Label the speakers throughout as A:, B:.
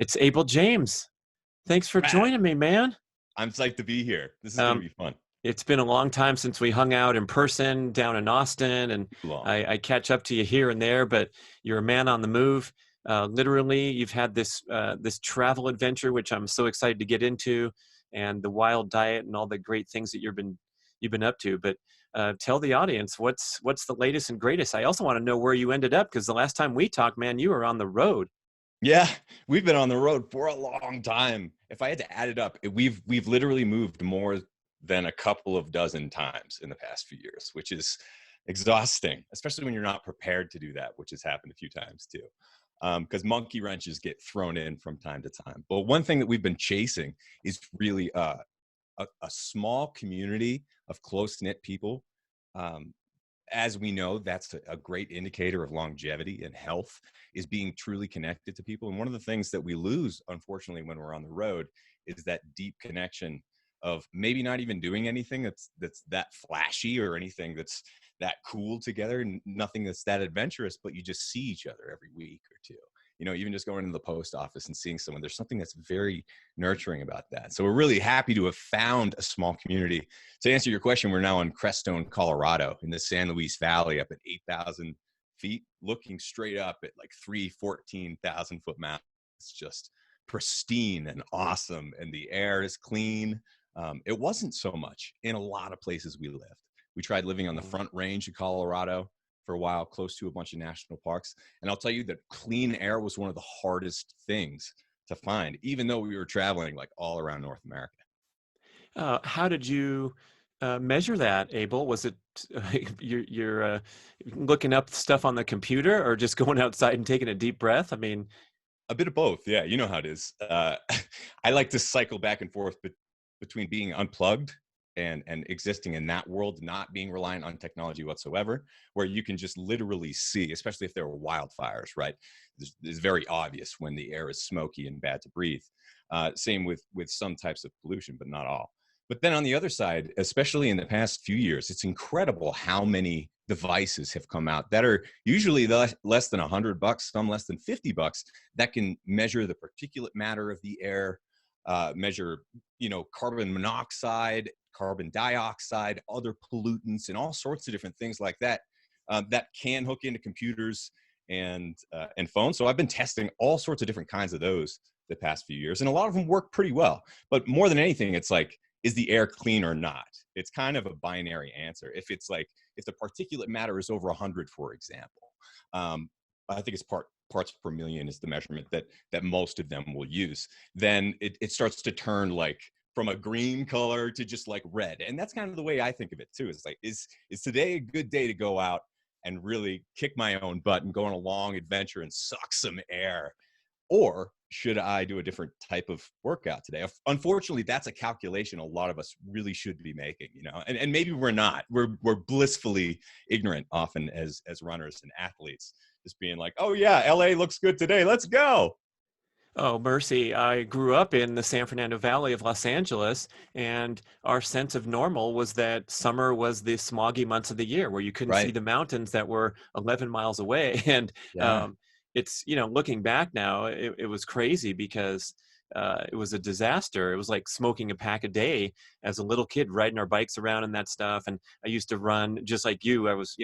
A: It's Abel James. Thanks for
B: Brad,
A: joining me, man.
B: I'm psyched to be here. This is going to
A: Um,
B: be fun.
A: it's been a long time since we hung out in person down in Austin, and
B: Too long.
A: I catch up to you here and there, but you're a man on the move. Literally, you've had this travel adventure, which I'm so excited to get into, and the wild diet and all the great things that you've been up to. But tell the audience what's the latest and greatest. I also want to know where you ended up because the last time we talked, man, you were on the road.
B: Yeah, we've been on the road for a long time. If I had to add it up, we've literally moved more than a couple of dozen times in the past few years, which is exhausting, especially when you're not prepared to do that, which has happened a few times too. Because monkey wrenches get thrown in from time to time. But one thing that we've been chasing is really a small community of close-knit people. Um, as we know, that's a great indicator of longevity and health, is being truly connected to people. And one of the things that we lose, unfortunately, when we're on the road is that deep connection of maybe not even doing anything that's that flashy or anything that's that cool together, and nothing that's that adventurous, but you just see each other every week or two. Even just going into the post office and seeing someone, there's something that's very nurturing about that. So we're really happy to have found a small community. To answer your question, we're now in Crestone, Colorado, in the San Luis Valley, up at 8,000 feet, looking straight up at like 14,000 foot mountains. It's just pristine and awesome, and the air is clean. It wasn't so much in a lot of places we lived. We tried living on the Front Range of Colorado for a while, close to a bunch of national parks. And I'll tell you that clean air was one of the hardest things to find, even though we were traveling like all around North America.
A: How did you measure that, Abel? Was it you're looking up stuff on the computer, or just going outside and taking a deep breath? I mean,
B: A bit of both. Yeah, you know how it is. I like to cycle back and forth between being unplugged and existing in that world, not being reliant on technology whatsoever, where you can just literally see, especially if there are wildfires, right? It's very obvious when the air is smoky and bad to breathe. Same with some types of pollution, but not all. But then on the other side, especially in the past few years, it's incredible how many devices have come out that are usually less than $100, some less than $50, that can measure the particulate matter of the air, measure, carbon monoxide, carbon dioxide, other pollutants, and all sorts of different things like that, that can hook into computers and phones. So I've been testing all sorts of different kinds of those the past few years, and a lot of them work pretty well. But more than anything, it's like, is the air clean or not? It's kind of a binary answer. If the particulate matter is over 100, for example, I think it's parts per million is the measurement that most of them will use. Then it starts to turn like from a green color to just like red, and that's kind of the way I think of it too. It's like, is today a good day to go out and really kick my own butt and go on a long adventure and suck some air? Or should I do a different type of workout today? Unfortunately, that's a calculation a lot of us really should be making, and maybe we're not. We're blissfully ignorant often as runners and athletes, just being like, oh yeah, LA looks good today, let's go.
A: oh, mercy. I grew up in the San Fernando Valley of Los Angeles, and our sense of normal was that summer was the smoggy months of the year where you couldn't see
B: Right.
A: the mountains that were 11 miles away. And
B: Yeah.
A: um, it's, looking back now, it was crazy because it was a disaster. It was like smoking a pack a day as a little kid, riding our bikes around and that stuff. And I used to run just like you. I was,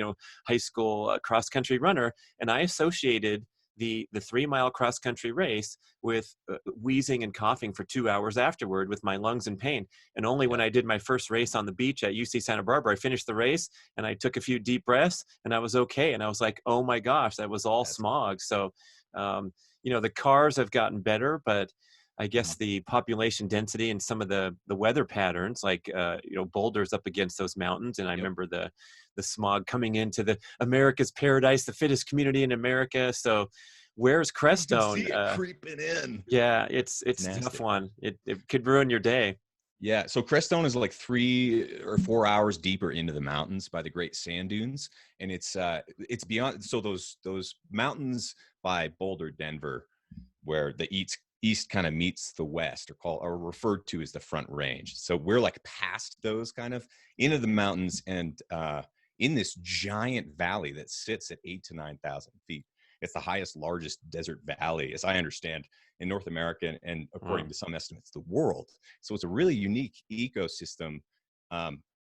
A: high school cross country runner, and I associated the 3 mile cross country race with wheezing and coughing for 2 hours afterward with my lungs in pain. And only when
B: Yeah.
A: I did my first race on the beach at UC Santa Barbara, I finished the race and I took a few deep breaths and I was okay. And I was like, oh my gosh, that was all
B: That's
A: smog. So, um, the cars have gotten better, but I guess
B: Mhm.
A: the population density and some of the weather patterns, like Boulder's up against those mountains, and I
B: Yep.
A: remember the smog coming into the America's paradise, the fittest community in America. So, where's
B: You can
A: Crestone?
B: see it creeping in.
A: Yeah, it's a tough
B: Nasty.
A: one. It could ruin your day.
B: Yeah, so Crestone is like 3 or 4 hours deeper into the mountains by the Great Sand Dunes, and it's beyond. So those mountains by Boulder, Denver, where the east kind of meets the west, or referred to as the Front Range. So we're like past those, kind of into the mountains, and in this giant valley that sits at 8,000 to 9,000 feet. It's the highest, largest desert valley, as I understand, in North America, and according
A: Wow.
B: to some estimates, the world. So it's a really unique ecosystem,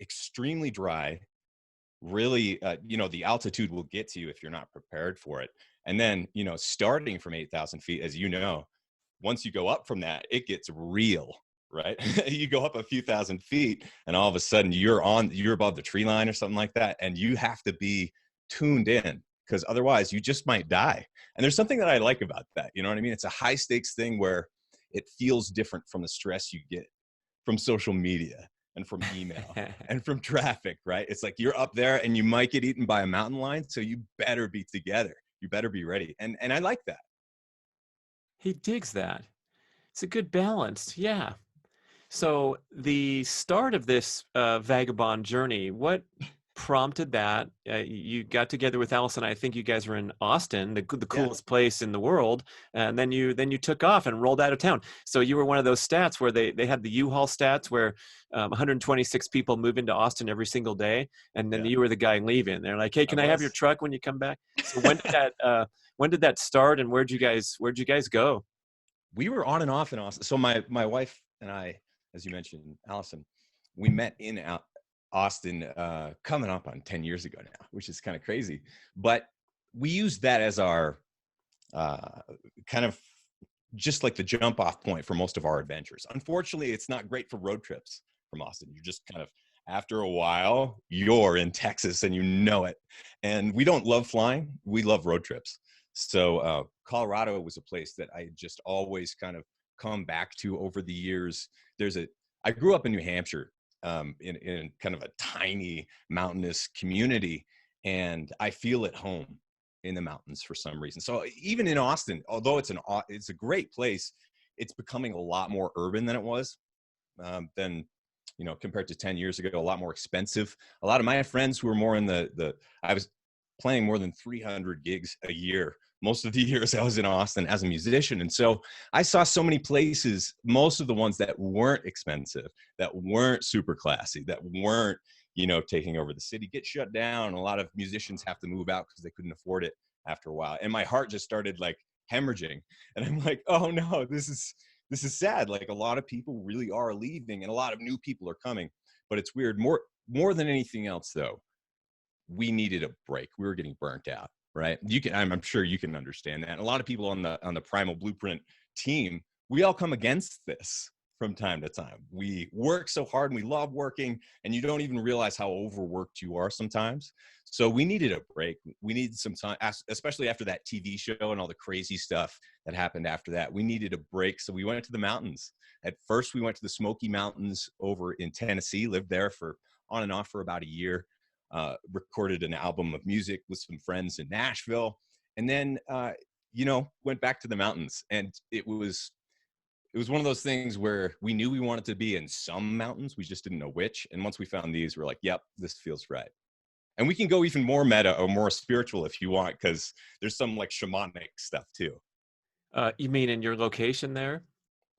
B: extremely dry, really, the altitude will get to you if you're not prepared for it. And then, starting from 8,000 feet, as you know, once you go up from that, it gets real, right? You go up a few thousand feet and all of a sudden you're above the tree line or something like that. And you have to be tuned in, because otherwise you just might die. And there's something that I like about that. You know what I mean? It's a high stakes thing where it feels different from the stress you get from social media and from email and from traffic, right? It's like you're up there and you might get eaten by a mountain lion, so you better be together. You better be ready. And I like that.
A: He digs that. It's a good balance. Yeah. So the start of this vagabond journey, what prompted that? You got together with Allyson. I think you guys were in Austin, the
B: Yeah.
A: coolest place in the world, and then you took off and rolled out of town. So you were one of those stats where they had the U-Haul stats where 126 people move into Austin every single day, and then
B: Yeah.
A: you were the guy leaving. They're like, "Hey,
B: I
A: can I have your
B: was.
A: truck when you come back?" So when did that start, and where'd you guys go?
B: We were on and off in Austin. So my wife and I, as you mentioned, Allison, we met in Austin, coming up on 10 years ago now, which is kind of crazy. But we used that as our uh, kind of just like the jump off point for most of our adventures. Unfortunately, it's not great for road trips from Austin. You're just kind of, after a while, you're in Texas and you know it. And we don't love flying. We love road trips. So Colorado was a place that I just always kind of come back to over the years. I grew up in New Hampshire, in kind of a tiny mountainous community, and I feel at home in the mountains for some reason. So even in Austin, although it's a great place, it's becoming a lot more urban than it was, than compared to 10 years ago. A lot more expensive. A lot of my friends who were more in I was playing more than 300 gigs a year most of the years I was in Austin as a musician. And so I saw so many places, most of the ones that weren't expensive, that weren't super classy, that weren't, taking over the city, get shut down. A lot of musicians have to move out because they couldn't afford it after a while. And my heart just started like hemorrhaging. And I'm like, oh no, this is sad. Like, a lot of people really are leaving and a lot of new people are coming. But it's weird. More than anything else, though, we needed a break. We were getting burnt out, right? I'm sure you can understand that. And a lot of people on the Primal Blueprint team, we all come against this from time to time. We work so hard and we love working, and you don't even realize how overworked you are sometimes. So we needed a break. We needed some time, especially after that TV show and all the crazy stuff that happened after that. We needed a break. So we went to the mountains. At first, we went to the Smoky Mountains over in Tennessee, lived there for on and off for about a year. Recorded an album of music with some friends in Nashville, and then went back to the mountains. And it was one of those things where we knew we wanted to be in some mountains, we just didn't know which. And once we found these, we're like, yep, this feels right. And we can go even more meta or more spiritual if you want, because there's some like shamanic stuff too.
A: You mean in your location there?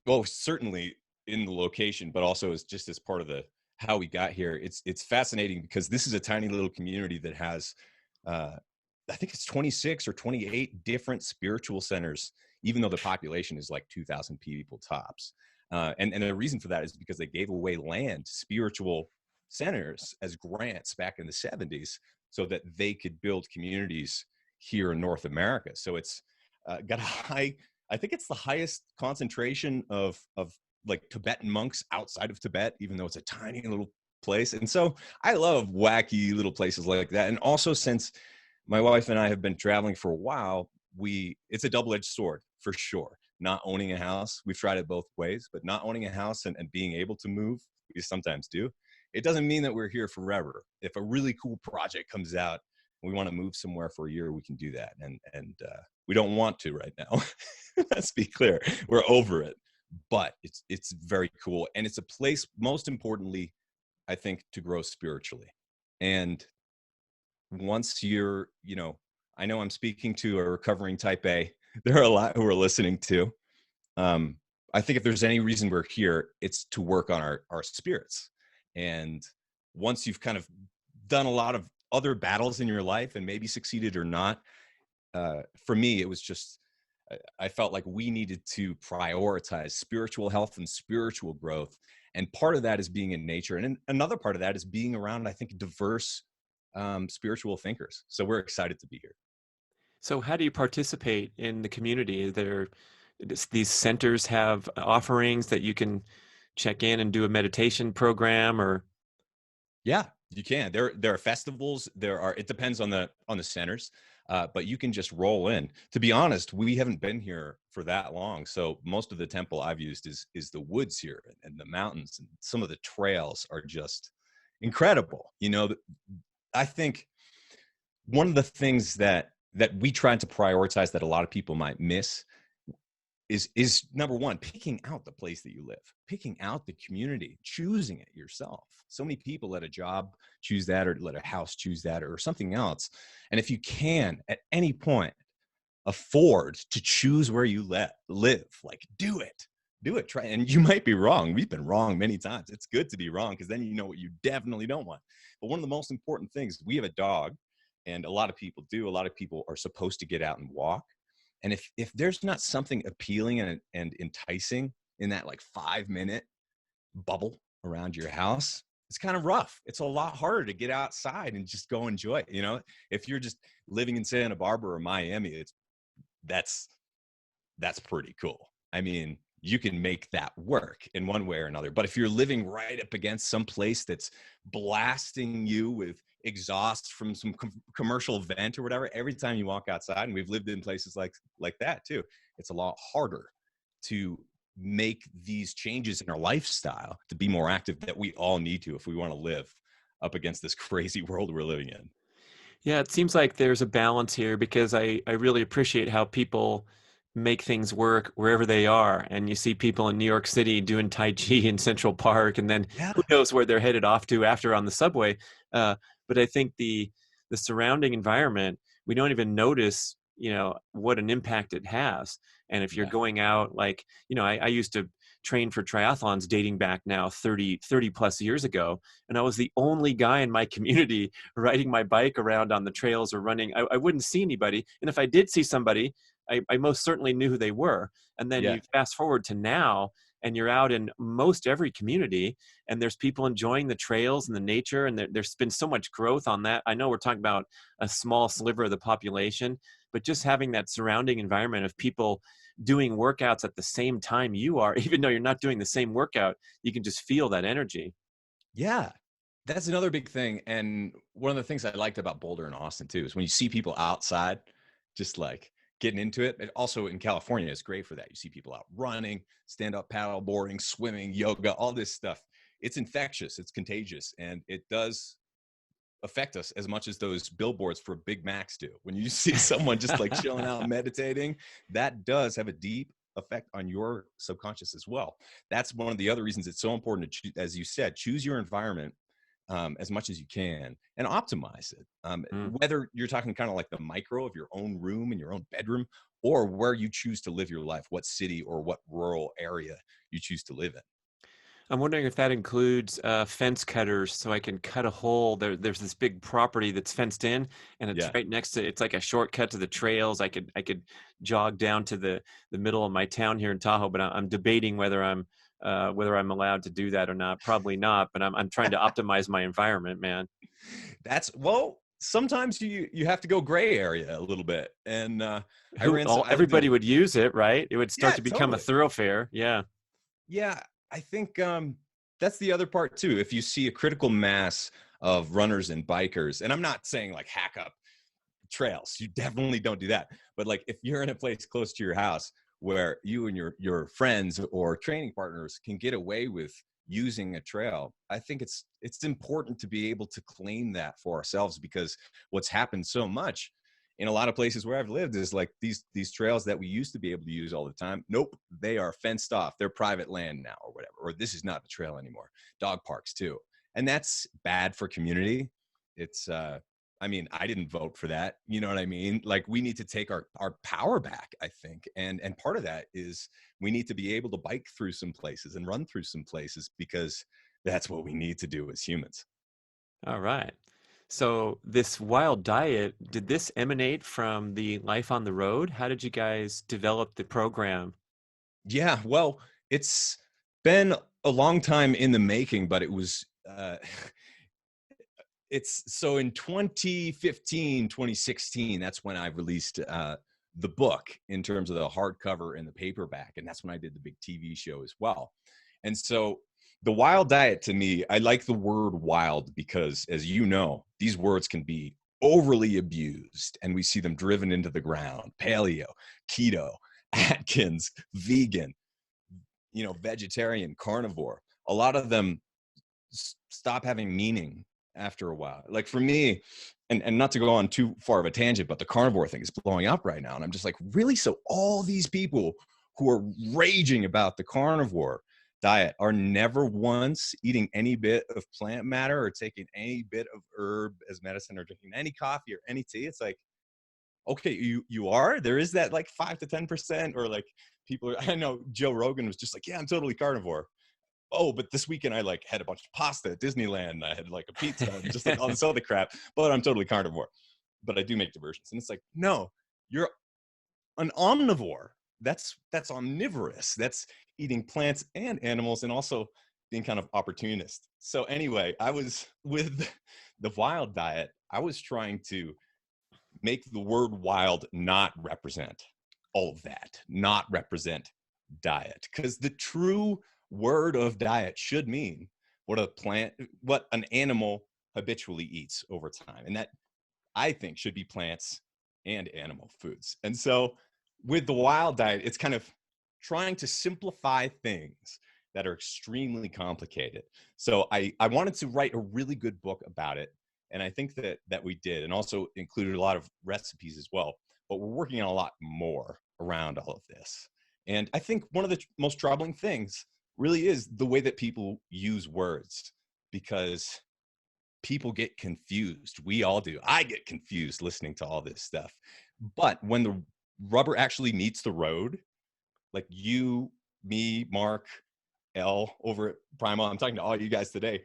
B: Well, certainly in the location, but also as part of the how we got here. It's fascinating because this is a tiny little community that has, I think it's 26 or 28 different spiritual centers, even though the population is like 2,000 people tops. And the reason for that is because they gave away land to spiritual centers as grants back in the 70s so that they could build communities here in North America. So it's got a high, I think it's the highest concentration of like Tibetan monks outside of Tibet, even though it's a tiny little place. And so I love wacky little places like that. And also, since my wife and I have been traveling for a while, it's a double-edged sword for sure. Not owning a house, we've tried it both ways, but not owning a house and being able to move, we sometimes do. It doesn't mean that we're here forever. If a really cool project comes out, we want to move somewhere for a year, we can do that. And we don't want to right now. Let's be clear. We're over it. But it's very cool. And it's a place, most importantly, I think, to grow spiritually. And once I know I'm speaking to a recovering type A. There are a lot who are listening to. I think if there's any reason we're here, it's to work on our spirits. And once you've kind of done a lot of other battles in your life and maybe succeeded or not, for me, it was just, I felt like we needed to prioritize spiritual health and spiritual growth. And part of that is being in nature. And another part of that is being around, I think, diverse spiritual thinkers. So we're excited to be here.
A: So how do you participate in the community? These centers have offerings that you can check in and do a meditation program or
B: Yeah, you can. There are festivals. There are. It depends on the centers, but you can just roll in. To be honest, we haven't been here for that long, so most of the temple I've used is the woods here and the mountains, and some of the trails are just incredible. I think one of the things that we tried to prioritize that a lot of people might miss is number one, picking out the place that you live, picking out the community, choosing it yourself. So many people let a job choose that, or let a house choose that, or something else. And if you can at any point afford to choose where you live, like do it, try. And you might be wrong. We've been wrong many times. It's good to be wrong, because then you know what you definitely don't want. But one of the most important things, we have a dog, and a lot of people are supposed to get out and walk. And if there's not something appealing and enticing in that like 5 minute bubble around your house, it's kind of rough. It's a lot harder to get outside and just go enjoy it. If you're just living in Santa Barbara or Miami, that's that's pretty cool. I mean, you can make that work in one way or another. But if you're living right up against some place that's blasting you with exhaust from some commercial vent or whatever, every time you walk outside, and we've lived in places like that too, it's a lot harder to make these changes in our lifestyle to be more active that we all need to if we want to live up against this crazy world we're living in.
A: yeah, it seems like there's a balance here because I really appreciate how people make things work wherever they are. And you see people in New York City doing Tai Chi in Central Park, and then
B: Yeah.
A: who knows where they're headed off to after on the subway. But I think the surrounding environment, we don't even notice, what an impact it has. And if you're
B: Yeah.
A: going out, like, I used to train for triathlons dating back now 30 plus years ago. And I was the only guy in my community riding my bike around on the trails or running. I wouldn't see anybody. And if I did see somebody, I most certainly knew who they were. And then
B: Yeah.
A: you fast forward to now, and you're out in most every community, and there's people enjoying the trails and the nature. And there's been so much growth on that. I know we're talking about a small sliver of the population, but just having that surrounding environment of people doing workouts at the same time you are, even though you're not doing the same workout, you can just feel that energy.
B: Yeah. That's another big thing. And one of the things I liked about Boulder and Austin too is when you see people outside, just like getting into it. And also in California, it's great for that. You see people out running, stand up paddle boarding, swimming, yoga, all this stuff. It's infectious, it's contagious, and it does affect us as much as those billboards for Big Macs do. When you see someone just like chilling out, meditating, that does have a deep effect on your subconscious as well. That's one of the other reasons it's so important to, as you said, choose your environment as much as you can and optimize it.
A: Mm.
B: Whether you're talking kind of like the micro of your own room and your own bedroom, or where you choose to live your life, what city or what rural area you choose to live in.
A: I'm wondering if that includes fence cutters, so I can cut a hole. There's this big property that's fenced in, and it's
B: Yeah.
A: right next to. It's like a shortcut to the trails. I could jog down to the middle of my town here in Tahoe, but I'm debating whether I'm allowed to do that or not. Probably not, but I'm trying to optimize my environment, man.
B: That's well. Sometimes you have to go gray area a little bit, and I
A: Who
B: ran. So
A: all
B: I lived
A: everybody
B: in.
A: would use it, right? It would start
B: Yeah,
A: to become a
B: totally.
A: thoroughfare. Yeah.
B: Yeah, I think that's the other part too. If you see a critical mass of runners and bikers, and I'm not saying like hack up trails, you definitely don't do that. But like if you're in a place close to your house where you and your friends or training partners can get away with using a trail, I think it's important to be able to claim that for ourselves, because what's happened so much in a lot of places where I've lived is like these trails that we used to be able to use all the time. Nope, they are fenced off. They're private land now or whatever, or this is not the trail anymore. Dog parks too. And that's bad for community. It's I mean, I didn't vote for that. You know what I mean? Like we need to take our power back, I think. And part of that is we need to be able to bike through some places and run through some places, because that's what we need to do as humans.
A: All right. So this wild diet, did this emanate from the life on the road? How did you guys develop the program?
B: Yeah, well, it's been a long time in the making, but it was it's so in 2015, 2016, that's when I released the book in terms of the hardcover and the paperback, and that's when I did the big TV show as well. And so the wild diet, to me, I like the word wild because, as you know, these words can be overly abused and we see them driven into the ground. Paleo, keto, Atkins, vegan, vegetarian, carnivore. A lot of them stop having meaning after a while. Like for me, and not to go on too far of a tangent, but the carnivore thing is blowing up right now. And I'm just like, really? So all these people who are raging about the carnivore diet are never once eating any bit of plant matter or taking any bit of herb as medicine or drinking any coffee or any tea. It's like, okay, you are? There is that like 5 to 10%, or like people are, I know Joe Rogan was just like, yeah, I'm totally carnivore. Oh, but this weekend I like had a bunch of pasta at Disneyland. I had like a pizza and just like all this other crap, but I'm totally carnivore. But I do make diversions. And it's like, no, you're an omnivore. That's omnivorous. That's eating plants and animals and also being kind of opportunist. So anyway, I was with the wild diet, I was trying to make the word wild not represent all of that, not represent diet. Because the true word of diet should mean what an animal habitually eats over time. And that, I think, should be plants and animal foods. And so with the wild diet, it's kind of trying to simplify things that are extremely complicated. So I wanted to write a really good book about it. And I think that we did, and also included a lot of recipes as well. But we're working on a lot more around all of this. And I think one of the most troubling things really is the way that people use words, because people get confused. We all do. I get confused listening to all this stuff. But when the rubber actually meets the road, like you, me, Mark, L over at Primal, I'm talking to all you guys today.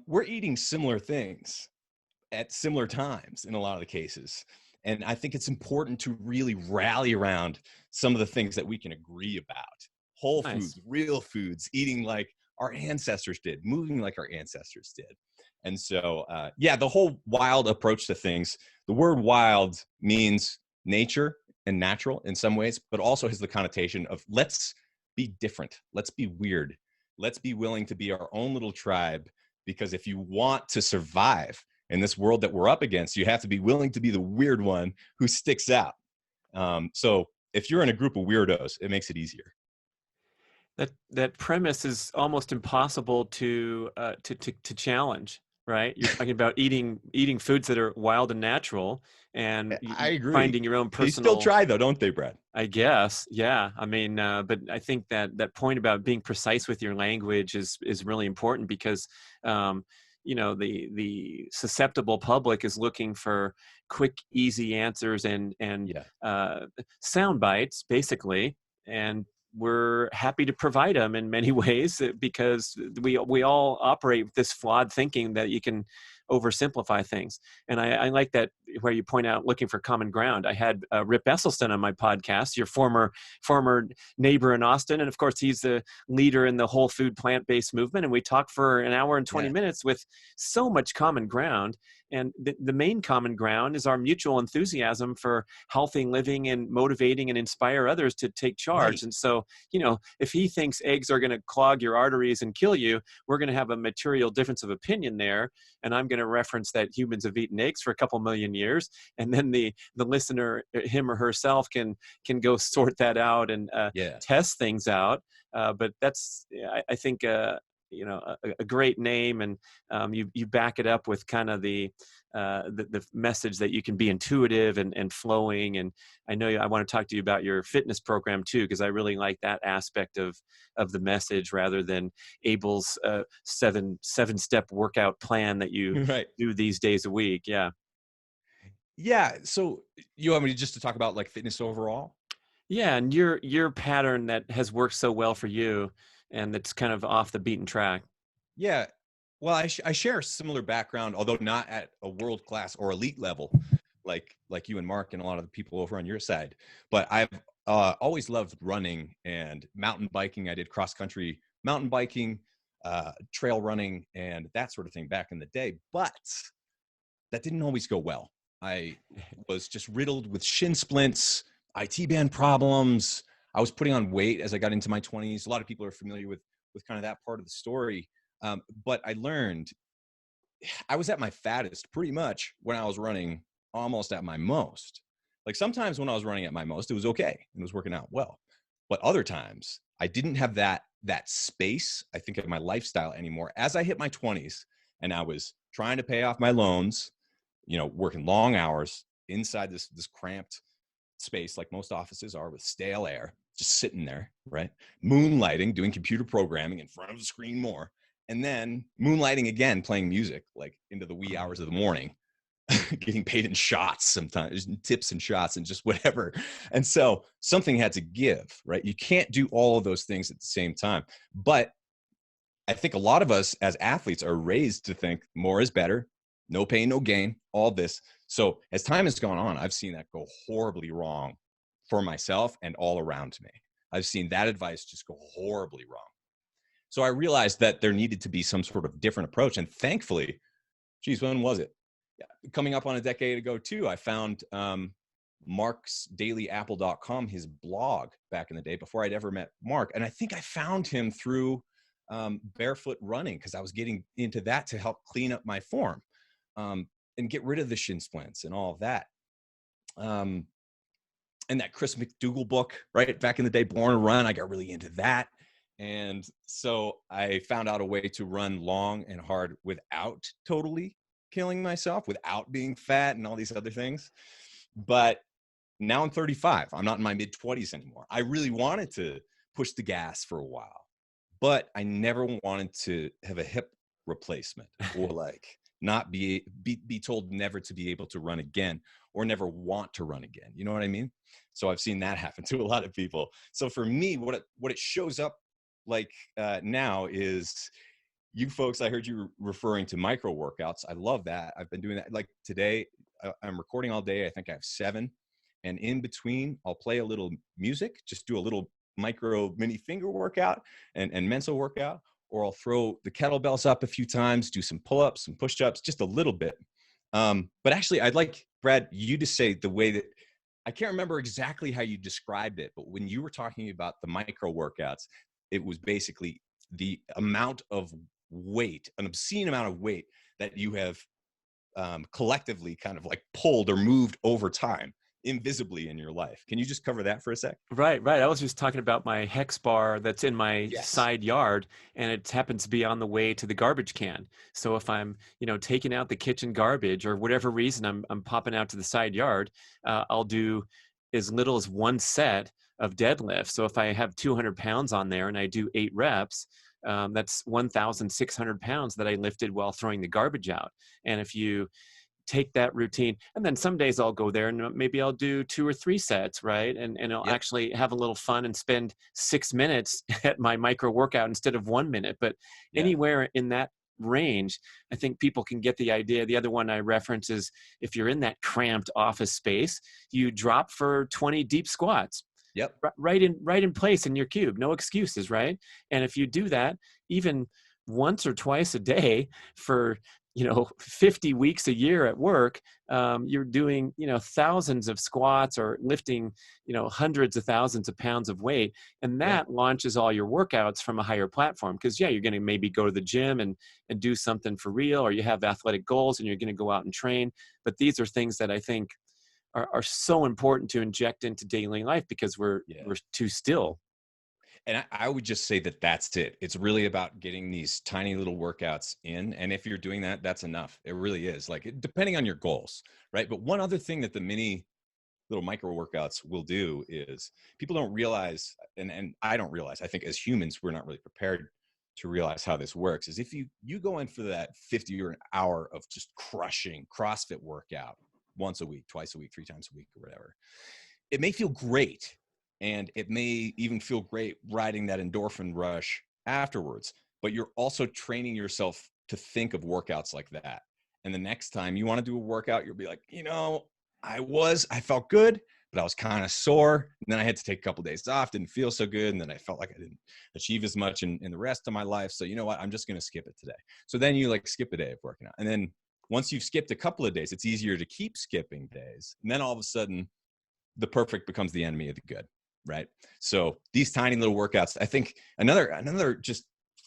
B: We're eating similar things at similar times in a lot of the cases. And I think it's important to really rally around some of the things that we can agree about. Whole
A: Nice.
B: foods, real foods, eating like our ancestors did, moving like our ancestors did. And so, yeah, the whole wild approach to things, the word wild means nature and natural in some ways, but also has the connotation of let's be different. Let's be weird. Let's be willing to be our own little tribe, because if you want to survive in this world that we're up against, you have to be willing to be the weird one who sticks out. So if you're in a group of weirdos, it makes it easier.
A: That premise is almost impossible to challenge, right? You're talking about eating foods that are wild and natural, and
B: I agree.
A: finding your own
B: They still
A: personal.
B: try though, don't they, Brad?
A: I guess, yeah. I mean, but I think that point about being precise with your language is really important because, um, the susceptible public is looking for quick, easy answers and
B: Yeah.
A: sound bites, basically, and we're happy to provide them in many ways because we all operate with this flawed thinking that you can oversimplify things. And I like that where you point out looking for common ground. I had Rip Esselstyn on my podcast, your former neighbor in Austin, and of course he's the leader in the whole food plant-based movement. And we talked for an hour and 20
B: Yeah.
A: minutes with so much common ground. And the main common ground is our mutual enthusiasm for healthy living and motivating and inspire others to take charge.
B: Right.
A: And so, if he thinks eggs are going to clog your arteries and kill you, we're going to have a material difference of opinion there. And I'm going to reference that humans have eaten eggs for a couple million years, and then the listener, him or herself, can go sort that out and
B: Yeah.
A: test things out. But that's, I think, a great name, and you back it up with kind of the message that you can be intuitive and flowing. And I know I want to talk to you about your fitness program too, because I really like that aspect of the message rather than Abel's seven-step workout plan that you
B: Right.
A: do these days a week. Yeah.
B: Yeah. So you want me just to talk about like fitness overall?
A: Yeah. And your pattern that has worked so well for you and that's kind of off the beaten track.
B: Yeah. Well, I share a similar background, although not at a world class or elite level, like you and Mark and a lot of the people over on your side. But I've always loved running and mountain biking. I did cross country mountain biking, trail running, and that sort of thing back in the day. But that didn't always go well. I was just riddled with shin splints, IT band problems. I was putting on weight as I got into my 20s. A lot of people are familiar with kind of that part of the story. But I learned I was at my fattest pretty much when I was running almost at my most. Like sometimes when I was running at my most, it was okay. It was working out well. But other times I didn't have that space, I think, of my lifestyle anymore. As I hit my 20s and I was trying to pay off my loans, working long hours inside this cramped space like most offices are with stale air, just sitting there, right? Moonlighting, doing computer programming in front of the screen more, and then moonlighting again, playing music like into the wee hours of the morning, getting paid in shots sometimes, tips and shots and just whatever. And so something had to give, right? You can't do all of those things at the same time. But I think a lot of us as athletes are raised to think more is better, no pain, no gain, all this. So as time has gone on, I've seen that go horribly wrong for myself and all around me. I've seen that advice just go horribly wrong. So I realized that there needed to be some sort of different approach. And thankfully, geez, when was it? Yeah, coming up on a decade ago too, I found marksdailyapple.com, his blog back in the day before I'd ever met Mark. And I think I found him through barefoot running because I was getting into that to help clean up my form and get rid of the shin splints and all of that. And that Chris McDougall book, right? Back in the day, Born to Run, I got really into that. And so I found out a way to run long and hard without totally killing myself, without being fat and all these other things. But now I'm 35. I'm not in my mid 20s anymore. I really wanted to push the gas for a while, but I never wanted to have a hip replacement or like not be told never to be able to run again or never want to run again. You know what I mean? So I've seen that happen to a lot of people. So for me, what it shows up like now is you folks. I heard you referring to micro workouts. I love that. I've been doing that. Like today, I'm recording all day. I think I have 7. And in between, I'll play a little music, just do a little micro mini finger workout and mental workout, or I'll throw the kettlebells up a few times, do some pull-ups, some push-ups, just a little bit. But actually, I'd like, Brad, you to say the way that, I can't remember exactly how you described it, but when you were talking about the micro workouts, it was basically the amount of weight, an obscene amount of weight that you have collectively kind of like pulled or moved over time invisibly in your life. Can you just cover that for a sec?
A: Right, right. I was just talking about my hex bar that's in my
B: Yes.
A: side yard, and it happens to be on the way to the garbage can. So if I'm, taking out the kitchen garbage or whatever reason I'm popping out to the side yard, I'll do as little as 1 set of deadlift. So if I have 200 pounds on there and I do 8 reps, that's 1,600 pounds that I lifted while throwing the garbage out. And if you take that routine, and then some days I'll go there and maybe I'll do 2 or 3 sets, right? And I'll
B: Yep.
A: actually have a little fun and spend 6 minutes at my micro workout instead of 1 minute. But
B: Yeah.
A: anywhere in that range, I think people can get the idea. The other one I reference is if you're in that cramped office space, you drop for 20 deep squats.
B: Yep.
A: Right in place in your cube, no excuses, right? And if you do that even once or twice a day for 50 weeks a year at work, you're doing thousands of squats or lifting hundreds of thousands of pounds of weight, and
B: Yeah.
A: that launches all your workouts from a higher platform. Because you're going to maybe go to the gym and do something for real, or you have athletic goals and you're going to go out and train. But these are things that I think are so important to inject into daily life because we're
B: Yeah.
A: we're too still.
B: And I would just say that that's it. It's really about getting these tiny little workouts in. And if you're doing that, that's enough. It really is, like, depending on your goals, right? But one other thing that the mini little micro workouts will do is people don't realize, and I don't realize, I think as humans, we're not really prepared to realize how this works, is if you go in for that 50 or an hour of just crushing CrossFit workout once a week, twice a week, 3 times a week, or whatever, it may feel great. And it may even feel great riding that endorphin rush afterwards, but you're also training yourself to think of workouts like that. And the next time you want to do a workout, you'll be like, I felt good, but I was kind of sore. And then I had to take a couple of days off, didn't feel so good. And then I felt like I didn't achieve as much in the rest of my life. So you know what? I'm just going to skip it today. So then you like skip a day of working out. And then once you've skipped a couple of days, it's easier to keep skipping days. And then all of a sudden, the perfect becomes the enemy of the good, right? So these tiny little workouts, I think another just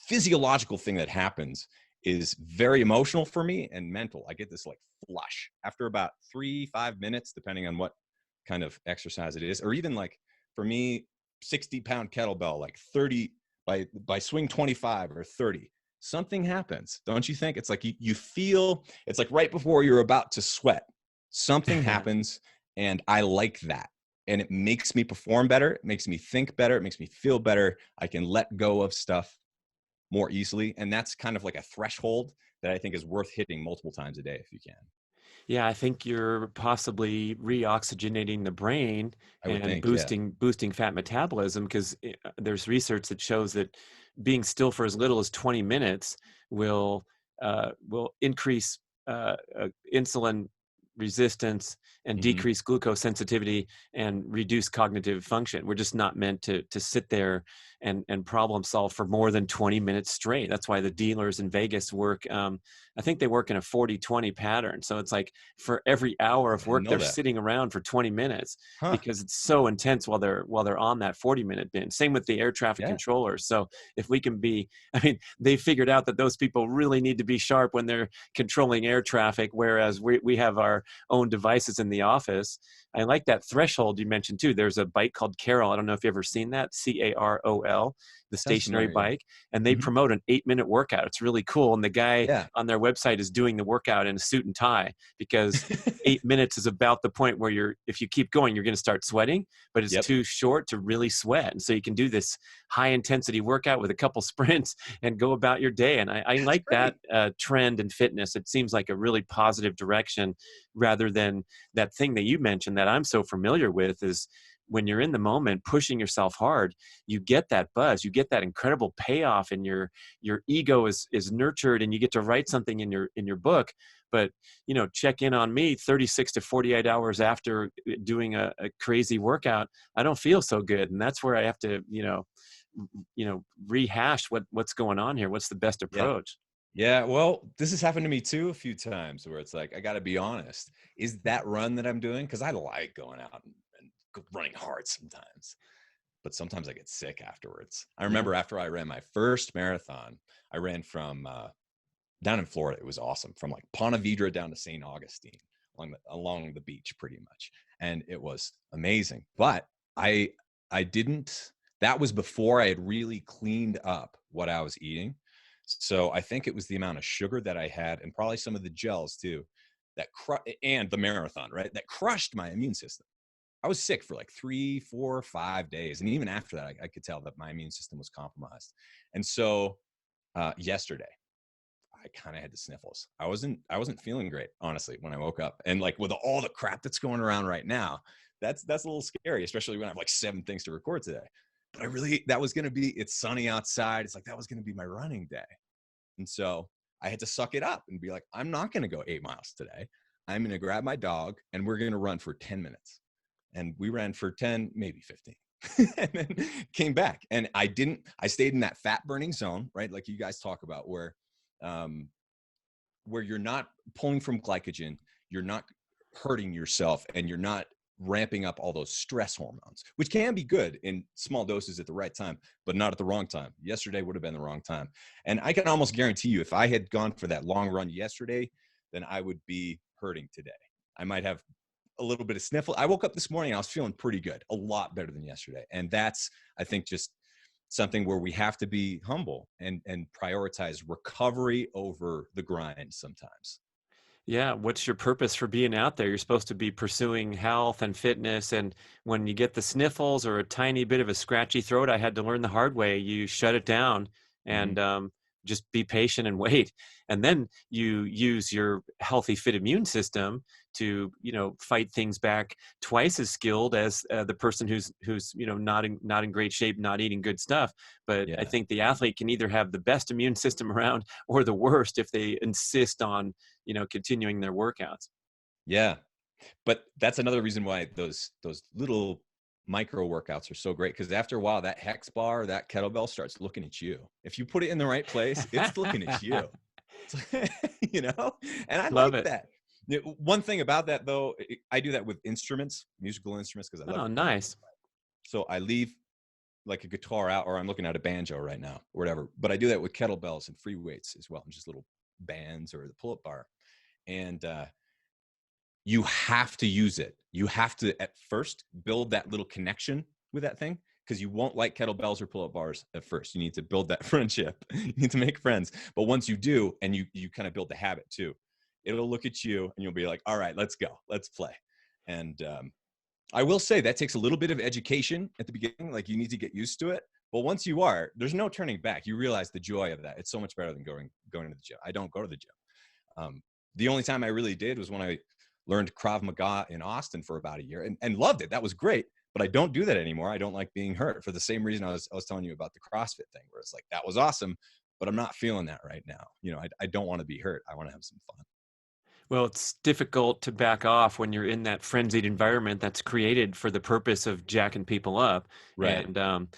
B: physiological thing that happens is very emotional for me and mental. I get this like flush after about 3-5 minutes, depending on what kind of exercise it is, or even like for me, 60-pound kettlebell, like 30 by swing 25 or 30, something happens. Don't you think? It's like you feel, it's like right before you're about to sweat, something happens. And I like that. And it makes me perform better. It makes me think better. It makes me feel better. I can let go of stuff more easily. And that's kind of like a threshold that I think is worth hitting multiple times a day if you can.
A: Yeah, I think you're possibly reoxygenating the brain
B: I would
A: and
B: think, yeah.
A: boosting fat metabolism, because there's research that shows that being still for as little as 20 minutes will increase insulin resistance and
B: Mm-hmm.
A: decrease glucose sensitivity and reduce cognitive function. We're just not meant to sit there and problem solve for more than 20 minutes straight. That's why the dealers in Vegas work. I think they work in a 40-20 pattern. So it's like for every hour
B: I
A: of
B: didn't
A: work,
B: know
A: they're
B: that.
A: sitting around for 20 minutes
B: Huh.
A: because it's so intense while they're on that 40-minute binge. Same with the air traffic
B: Yeah.
A: controllers. So if we can be, I mean, they figured out that those people really need to be sharp when they're controlling air traffic, whereas we have our own devices in the office. I like that threshold you mentioned too. There's a bike called Carol. I don't know if you've ever seen that, Carol, the
B: Sounds
A: stationary
B: familiar.
A: bike, and
B: Yeah.
A: they
B: Mm-hmm.
A: promote an 8-minute workout. It's really cool. And the guy
B: Yeah.
A: on their website is doing the workout in a suit and tie because 8 minutes is about the point where if you keep going, you're going to start sweating, but it's
B: Yep.
A: too short to really sweat. And so you can do this high intensity workout with a couple sprints and go about your day. And I
B: That's
A: like that
B: great.
A: trend in fitness. It seems like a really positive direction rather than that thing that you mentioned that I'm so familiar with is when you're in the moment pushing yourself hard, you get that buzz, you get that incredible payoff, and your ego is nurtured, and you get to write something in your book. But check in on me 36 to 48 hours after doing a crazy workout, I don't feel so good. And that's where I have to rehash what's going on here. What's the best
B: Yeah.
A: approach?
B: Yeah, well, this has happened to me too a few times where it's like, I got to be honest. Is that run that I'm doing? Because I like going out and running hard sometimes, but sometimes I get sick afterwards. I
A: Yeah.
B: remember after I ran my first marathon, I ran from down in Florida. It was awesome, from like Ponte Vedra down to St. Augustine along the beach pretty much. And it was amazing. But I didn't, that was before I had really cleaned up what I was eating. So I think it was the amount of sugar that I had and probably some of the gels too, and the marathon, right? That crushed my immune system. I was sick for like 3, 4, 5 days. And even after that, I could tell that my immune system was compromised. And so yesterday, I kind of had the sniffles. I wasn't feeling great, honestly, when I woke up. And like with all the crap that's going around right now, that's a little scary, especially when I have like 7 things to record today. But that was going to be, it's sunny outside. It's like, that was going to be my running day. And so I had to suck it up and be like, I'm not going to go 8 miles today. I'm going to grab my dog and we're going to run for 10 minutes. And we ran for 10, maybe 15. And then came back. And I stayed in that fat burning zone, right? Like you guys talk about where you're not pulling from glycogen, you're not hurting yourself, and you're not ramping up all those stress hormones, which can be good in small doses at the right time, but not at the wrong time. Yesterday would have been the wrong time. And I can almost guarantee you, if I had gone for that long run yesterday, then I would be hurting today. I might have a little bit of sniffle. I woke up this morning, I was feeling pretty good, a lot better than yesterday. And that's, I think, just something where we have to be humble and prioritize recovery over the grind sometimes.
A: Yeah, what's your purpose for being out there? You're supposed to be pursuing health and fitness, and when you get the sniffles or a tiny bit of a scratchy throat, I had to learn the hard way. You shut it down,
B: Mm-hmm.
A: and just be patient and wait. And then you use your healthy, fit immune system to, fight things back twice as skilled as the person who's not in great shape, not eating good stuff. But I
B: Yeah.
A: think the athlete can either have the best immune system around or the worst if they insist on, continuing their workouts.
B: Yeah. But that's another reason why those little micro workouts are so great, because after a while that hex bar, that kettlebell starts looking at you. If you put it in the right place, it's looking at you. It's like, and I
A: Love
B: like
A: it.
B: that. One thing about that though, I do that with instruments, musical instruments, because I love
A: Oh,
B: to play.
A: nice.
B: So I leave like a guitar out, or I'm looking at a banjo right now or whatever. But I do that with kettlebells and free weights as well, and just little bands or the pull-up bar. And you have to use it. You have to at first build that little connection with that thing, because you won't like kettlebells or pull-up bars at first. You need to build that friendship. You need to make friends. But once you do, and you kind of build the habit too, it'll look at you and you'll be like, all right, let's go, let's play. And I will say that takes a little bit of education at the beginning. Like, you need to get used to it. But once you are, there's no turning back. You realize the joy of that. It's so much better than going to the gym. I don't go to the gym. The only time I really did was when I learned Krav Maga in Austin for about a year, and loved it. That was great. But I don't do that anymore. I don't like being hurt, for the same reason I was telling you about the CrossFit thing, where it's like, that was awesome, but I'm not feeling that right now. I don't want to be hurt. I want to have some fun.
A: Well, it's difficult to back off when you're in that frenzied environment that's created for the purpose of jacking people up.
B: Right.
A: And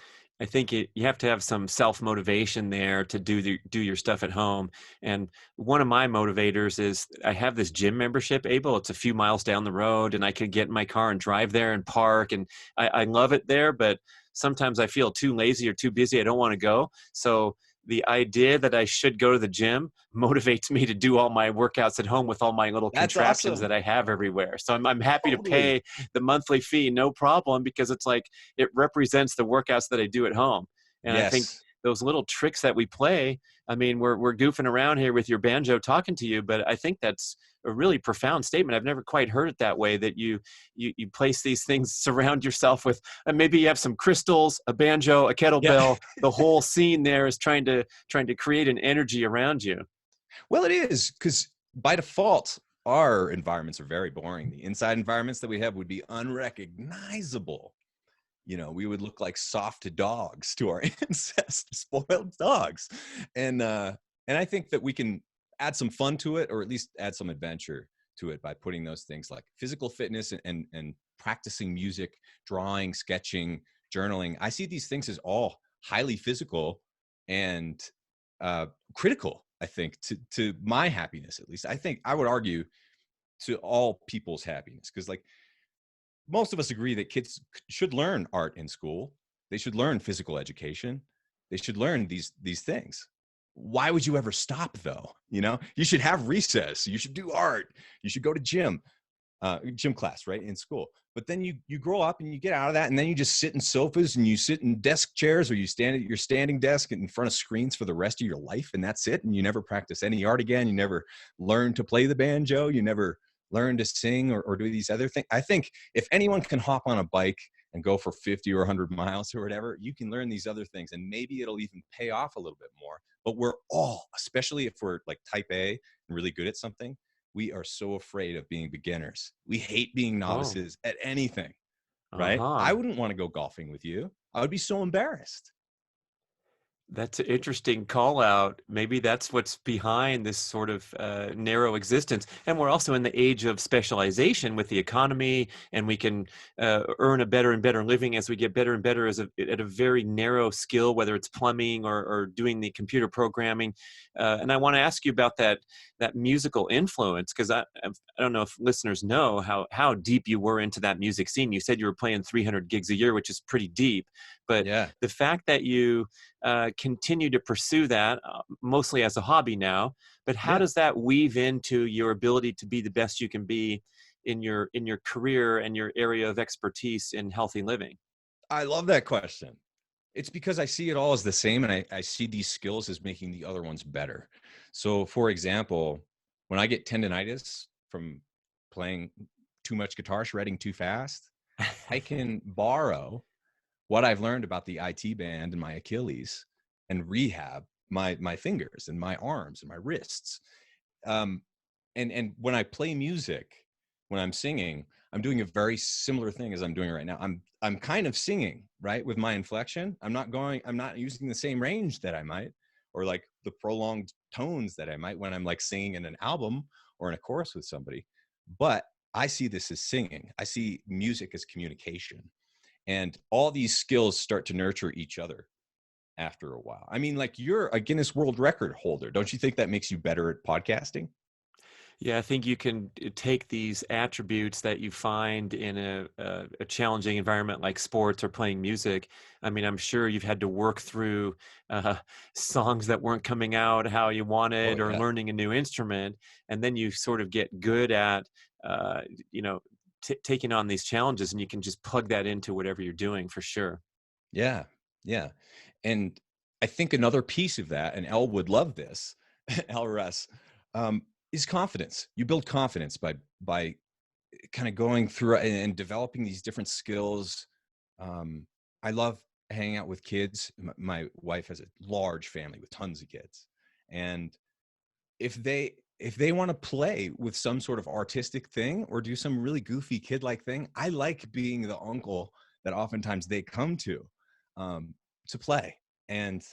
A: I think you have to have some self motivation there to do your stuff at home. And one of my motivators is I have this gym membership, Abel. It's a few miles down the road, and I could get in my car and drive there and park. And I love it there, but sometimes I feel too lazy or too busy. I don't want to go. So the idea that I should go to the gym motivates me to do all my workouts at home with all my little
B: That's
A: contraptions that
B: awesome.
A: I have everywhere. So I'm happy to
B: Totally.
A: pay the monthly fee, no problem, because it's like it represents the workouts that I do at home. And I think
B: Yes.
A: those little tricks that we play, I mean, we're goofing around here with your banjo talking to you, but I think that's a really profound statement. I've never quite heard it that way, that you place these things, surround yourself with, and maybe you have some crystals, a banjo, a
B: Yeah.
A: kettlebell. The whole scene there is trying to create an energy around you.
B: Well, it is, because by default, our environments are very boring. The inside environments that we have would be unrecognizable. We would look like soft dogs to our ancestors, spoiled dogs. And I think that we can add some fun to it, or at least add some adventure to it, by putting those things like physical fitness and practicing music, drawing, sketching, journaling. I see these things as all highly physical and uh, critical, I think, to my happiness. At least I think I would argue to all people's happiness, because like, most of us agree that kids should learn art in school. They should learn physical education. They should learn these things. Why would you ever stop though? You should have recess. You should do art. You should go to gym class, right, in school. But then you grow up and you get out of that, and then you just sit in sofas and you sit in desk chairs, or you stand at your standing desk in front of screens for the rest of your life, and that's it. And you never practice any art again. You never learn to play the banjo. You never learn to sing or do these other things. I think if anyone can hop on a bike and go for 50 or 100 miles or whatever, you can learn these other things, and maybe it'll even pay off a little bit more. But we're all, especially if we're like type A and really good at something, we are so afraid of being beginners. We hate being
A: Oh,
B: novices at anything, right?
A: uh-huh.
B: I wouldn't want to go golfing with you. I would be so embarrassed.
A: That's an interesting call out. Maybe that's what's behind this sort of narrow existence. And we're also in the age of specialization with the economy, and we can earn a better and better living as we get better and better at a very narrow skill, whether it's plumbing or doing the computer programming. And I want to ask you about that musical influence, because I don't know if listeners know how deep you were into that music scene. You said you were playing 300 gigs a year, which is pretty deep. But
B: Yeah.
A: the fact that you continue to pursue that mostly as a hobby now, but how
B: Yeah.
A: does that weave into your ability to be the best you can be in your career and your area of expertise in healthy living?
B: I love that question. It's because I see it all as the same, and I see these skills as making the other ones better. So, for example, when I get tendonitis from playing too much guitar, shredding too fast, I can borrow what I've learned about the IT band and my Achilles and rehab my fingers and my arms and my wrists. um and when I play music, when I'm singing, I'm doing a very similar thing as I'm doing right now. I'm kind of singing, right, with my inflection. I'm not using the same range that I might, or like the prolonged tones that I might when I'm like singing in an album or in a chorus with somebody. But I see this as singing. I see music as communication. And all these skills start to nurture each other after a while. I mean, like, you're a Guinness World Record holder. Don't you think that makes you better at podcasting?
A: Yeah, I think you can take these attributes that you find in a challenging environment like sports or playing music. I mean, I'm sure you've had to work through uh, songs that weren't coming out how you
B: Oh
A: wanted, or
B: yeah.
A: learning a new instrument, and then you sort of get good at, uh, you know, taking on these challenges, and you can just plug that into whatever you're doing for sure.
B: Yeah. Yeah. And I think another piece of that, and Elle would love this, LRS, um, is confidence. You build confidence by kind of going through and developing these different skills. Um, I love hanging out with kids. My wife has a large family with tons of kids, and if they want to play with some sort of artistic thing or do some really goofy kid-like thing, I like being the uncle that oftentimes they come um, to play. And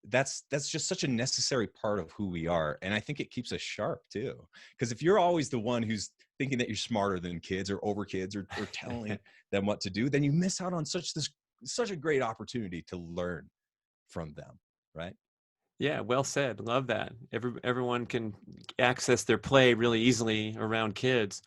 B: that's just such a necessary part of who we are. And I think it keeps us sharp too. Because if you're always the one who's thinking that you're smarter than kids or over kids, or telling them what to do, then you miss out on such a great opportunity to learn from them, right?
A: Yeah, well said. Love that. Everyone can access their play really easily around kids.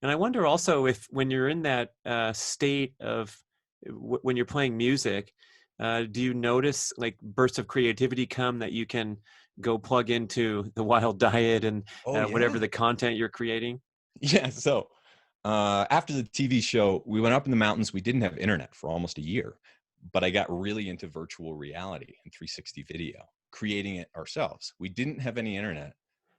A: And I wonder also if, when you're in that state of when you're playing music, do you notice like bursts of creativity come that you can go plug into the wild diet and
B: Oh
A: whatever
B: yeah.
A: the content you're creating?
B: Yeah. So after the TV show, we went up in the mountains. We didn't have internet for almost a year, but I got really into virtual reality and 360 video, creating it ourselves. We didn't have any internet.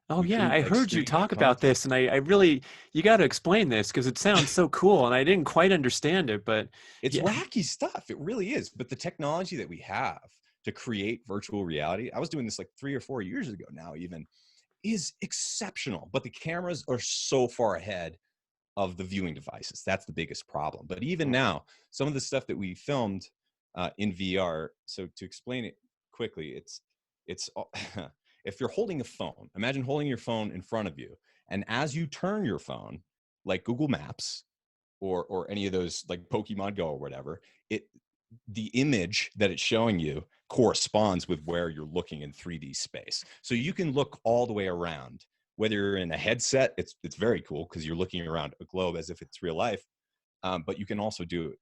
A: Oh
B: We
A: yeah,
B: couldn't
A: I
B: like
A: heard you
B: stream
A: talk about
B: content.
A: this, and I really, you got to explain this because it sounds so cool, and I didn't quite understand it, but
B: It's
A: yeah.
B: wacky stuff. It really is. But the technology that we have to create virtual reality, I was doing this like 3 or 4 years ago now, even, is exceptional. But the cameras are so far ahead of the viewing devices. That's the biggest problem. But even
A: Mm.
B: now, some of the stuff that we filmed in VR. So to explain it quickly, it's if you're holding a phone, imagine holding your phone in front of you, and as you turn your phone, like Google Maps or any of those like Pokemon Go or whatever, it the image that it's showing you corresponds with where you're looking in 3D space. So you can look all the way around. Whether you're in a headset, it's very cool because you're looking around a globe as if it's real life. But you can also do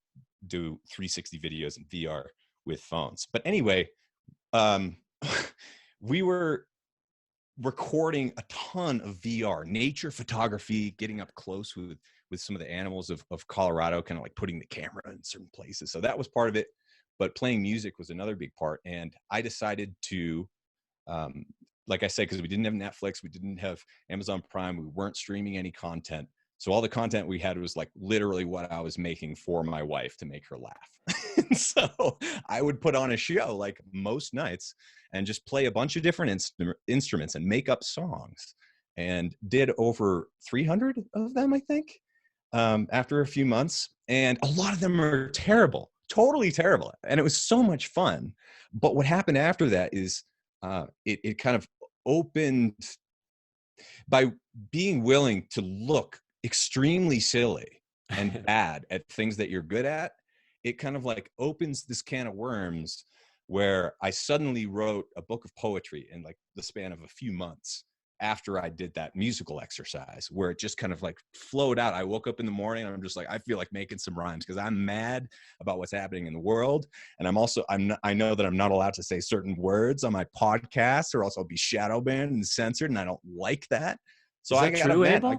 B: 360 videos in VR with phones. But anyway, um, we were recording a ton of VR, nature photography, getting up close with some of the animals of Colorado, kind of like putting the camera in certain places. So that was part of it. But playing music was another big part. And I decided to, um, like I said, because we didn't have Netflix, we didn't have Amazon Prime, we weren't streaming any content. So all the content we had was like literally what I was making for my wife to make her laugh. So I would put on a show like most nights and just play a bunch of different instruments and make up songs, and did over 300 of them, I think, after a few months. And a lot of them are terrible, totally terrible. And it was so much fun. But what happened after that is it kind of opened by being willing to look extremely silly and bad at things that you're good at. It kind of like opens this can of worms where I suddenly wrote a book of poetry in like the span of a few months after I did that musical exercise, where it just kind of like flowed out. I woke up in the morning and I'm just like, I feel like making some rhymes because I'm mad about what's happening in the world. And I know that I'm not allowed to say certain words on my podcast, or else I'll be shadow banned and censored. And I don't like that. So
A: Is
B: I
A: that
B: got to
A: true,
B: vent.
A: Abel?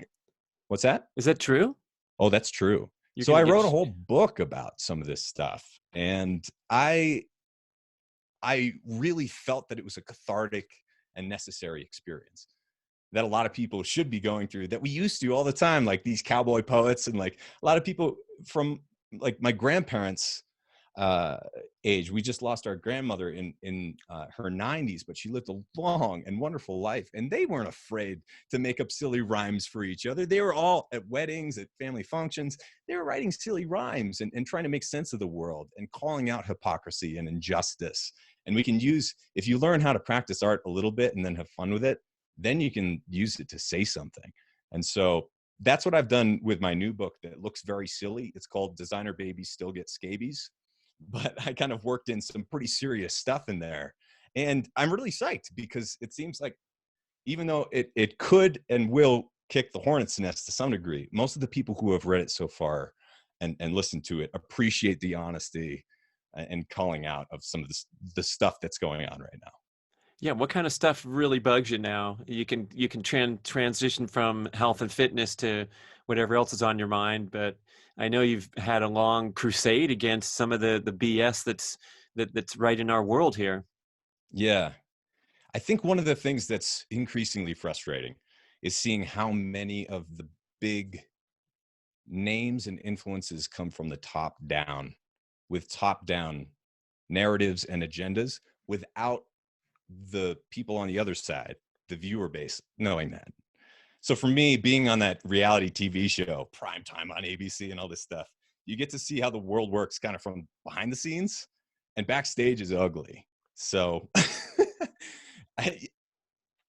B: What's that?
A: Is that true?
B: Oh, that's true.
A: You're
B: So
A: gonna
B: I
A: get
B: wrote a whole book about some of this stuff. And I really felt that it was a cathartic and necessary experience that a lot of people should be going through, that we used to all the time, like these cowboy poets and like a lot of people from like my grandparents. uh, age. We just lost our grandmother in her 90s, but she lived a long and wonderful life. And they weren't afraid to make up silly rhymes for each other. They were all at weddings, at family functions. They were writing silly rhymes and trying to make sense of the world and calling out hypocrisy and injustice. And we can use, if you learn how to practice art a little bit and then have fun with it, then you can use it to say something. And so that's what I've done with my new book that looks very silly. It's called Designer Babies Still Get Scabies, but I kind of worked in some pretty serious stuff in there. And I'm really psyched because it seems like even though it could and will kick the hornet's nest to some degree, most of the people who have read it so far and listened to it appreciate the honesty and calling out of some of the stuff that's going on right now.
A: Yeah, what kind of stuff really bugs you now? You can transition from health and fitness to whatever else is on your mind, but I know you've had a long crusade against some of the BS that's right in our world here.
B: Yeah. I think one of the things that's increasingly frustrating is seeing how many of the big names and influences come from the top down, with top down narratives and agendas without the people on the other side, the viewer base, knowing that. So for me, being on that reality TV show, primetime on ABC and all this stuff, you get to see how the world works kind of from behind the scenes, and backstage is ugly. So I,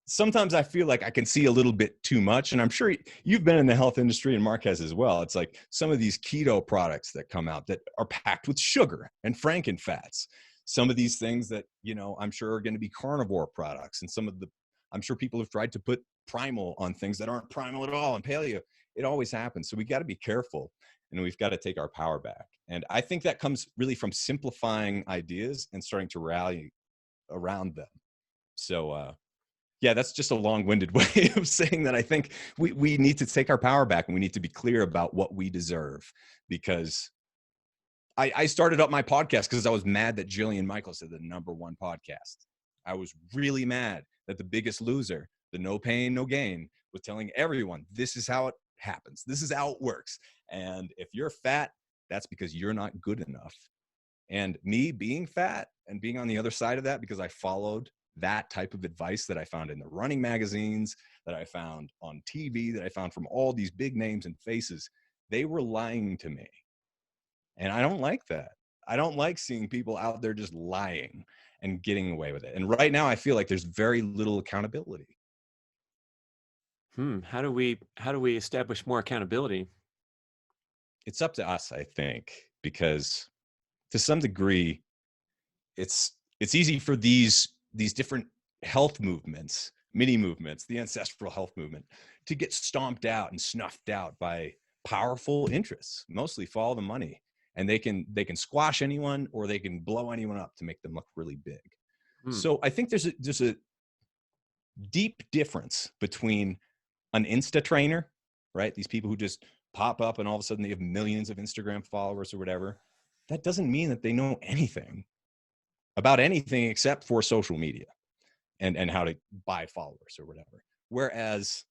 B: sometimes I feel like I can see a little bit too much. And I'm sure you've been in the health industry and Mark has as well. It's like some of these keto products that come out that are packed with sugar and frankenfats. Some of these things that, you know, I'm sure are going to be carnivore products. And some of the, I'm sure people have tried to put primal on things that aren't primal at all. And paleo, it always happens. So we got to be careful and we've got to take our power back. And I think that comes really from simplifying ideas and starting to rally around them. So, yeah, that's just a long-winded way of saying that I think we need to take our power back and we need to be clear about what we deserve. Because I started up my podcast because I was mad that Jillian Michaels had the #1 podcast. I was really mad that The Biggest Loser, the No Pain, No Gain, was telling everyone, this is how it happens. This is how it works. And if you're fat, that's because you're not good enough. And me being fat and being on the other side of that because I followed that type of advice that I found in the running magazines, that I found on TV, that I found from all these big names and faces, they were lying to me. And I don't like that. I don't like seeing people out there just lying and getting away with it. And right now I feel like there's very little accountability.
A: How do we establish more accountability?
B: It's up to us, I think, because to some degree, it's easy for these different health movements, mini movements, the ancestral health movement, to get stomped out and snuffed out by powerful interests, mostly follow the money. And they can squash anyone or they can blow anyone up to make them look really big.
A: Hmm.
B: So I think there's a deep difference between an Insta trainer, right? These people who just pop up and all of a sudden they have millions of Instagram followers or whatever. That doesn't mean that they know anything about anything except for social media and how to buy followers or whatever. Whereas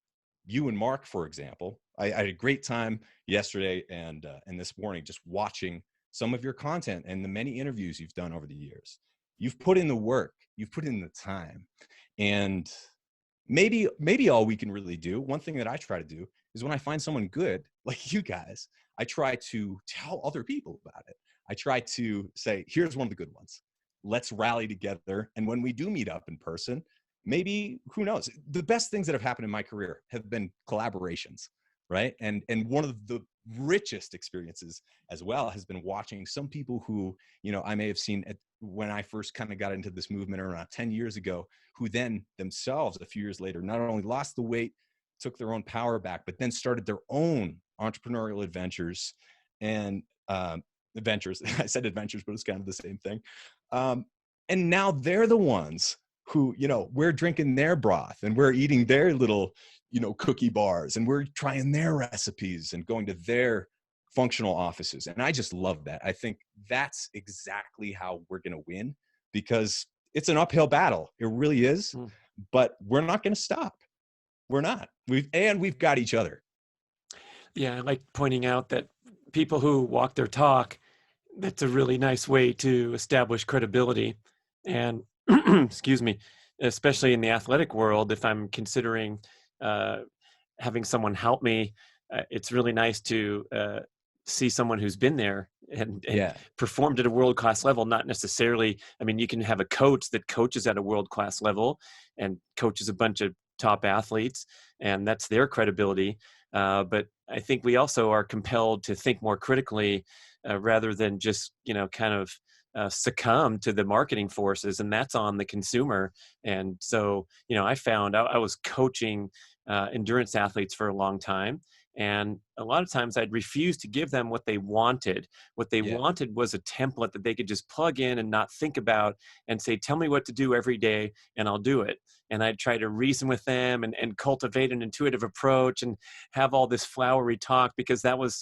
B: you and Mark, for example, I had a great time yesterday and this morning just watching some of your content and the many interviews you've done over the years. You've put in the work, you've put in the time, and maybe all we can really do, one thing that I try to do is when I find someone good, like you guys, I try to tell other people about it. I try to say, here's one of the good ones. Let's rally together. And when we do meet up in person, maybe, who knows? The best things that have happened in my career have been collaborations, right? And one of the richest experiences as well has been watching some people who, you know, I may have seen when I first kind of got into this movement around 10 years ago, who then themselves a few years later not only lost the weight, took their own power back, but then started their own entrepreneurial adventures and adventures. I said adventures, but it's kind of the same thing. And now they're the ones who, you know, we're drinking their broth and we're eating their little, you know, cookie bars and we're trying their recipes and going to their functional offices. And I just love that. I think that's exactly how we're going to win because it's an uphill battle. It really is, but we're not going to stop. We're not. We've got each other.
A: Yeah, I like pointing out that people who walk their talk That's a really nice way to establish credibility. And excuse me, especially in the athletic world, if I'm considering uh, having someone help me, it's really nice to see someone who's been there and
B: Yeah.
A: performed at a world class level. Not necessarily, I mean, you can have a coach that coaches at a world class level and coaches a bunch of top athletes, and that's their credibility. But I think we also are compelled to think more critically rather than just, kind of succumb to the marketing forces, and that's on the consumer. And so, I found I was coaching endurance athletes for a long time. And a lot of times I'd refuse to give them what they wanted. What they
B: Yeah.
A: wanted was a template that they could just plug in and not think about and say, tell me what to do every day and I'll do it. And I'd try to reason with them and cultivate an intuitive approach and have all this flowery talk, because that was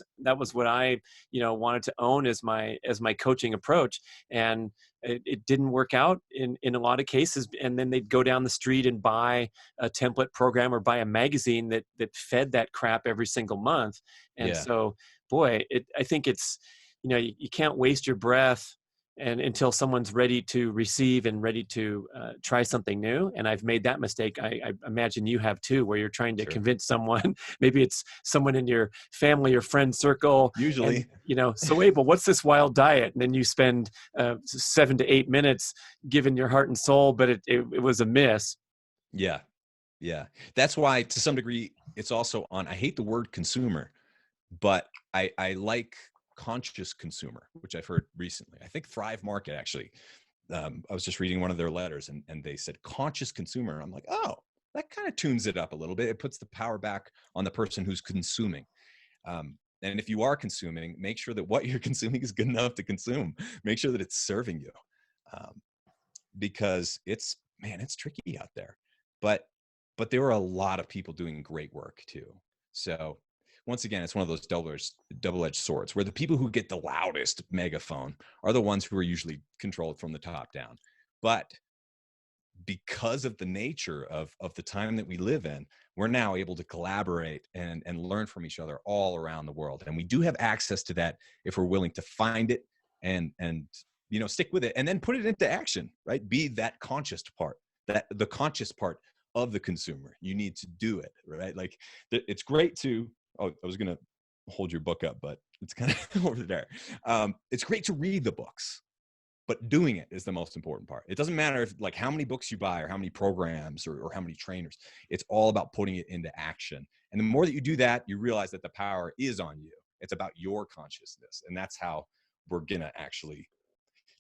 A: what I, wanted to own as my coaching approach. And it didn't work out in a lot of cases. And then they'd go down the street and buy a template program or buy a magazine that fed that crap every single month. And
B: Yeah.
A: so, boy, I think it's, you can't waste your breath and until someone's ready to receive and ready to try something new. And I've made that mistake. I imagine you have too, where you're trying to
B: Sure.
A: convince someone, maybe it's someone in your family or friend circle. And,
B: Usually.
A: so Abel, what's this wild diet? And then you spend 7 to 8 minutes giving your heart and soul, but it was a miss.
B: Yeah. Yeah. That's why, to some degree, it's also on, I hate the word consumer, but I like conscious consumer, which I've heard recently. I think Thrive Market actually, I was just reading one of their letters and they said conscious consumer. I'm like, oh, that kind of tunes it up a little bit. It puts the power back on the person who's consuming. And if you are consuming, make sure that what you're consuming is good enough to consume. Make sure that it's serving you, um, because it's tricky out there. But there are a lot of people doing great work too. So once again, it's one of those double-edged swords, where the people who get the loudest megaphone are the ones who are usually controlled from the top down. But because of the nature of the time that we live in, we're now able to collaborate and learn from each other all around the world. And we do have access to that if we're willing to find it and stick with it and then put it into action, right? Be that conscious part, that the conscious part of the consumer. You need to do it, right? Like it's great to, oh, I was going to hold your book up, but it's kind of over there. It's great to read the books, but doing it is the most important part. It doesn't matter if like how many books you buy or how many programs or how many trainers. It's all about putting it into action. And the more that you do that, you realize that the power is on you. It's about your consciousness. And that's how we're going to actually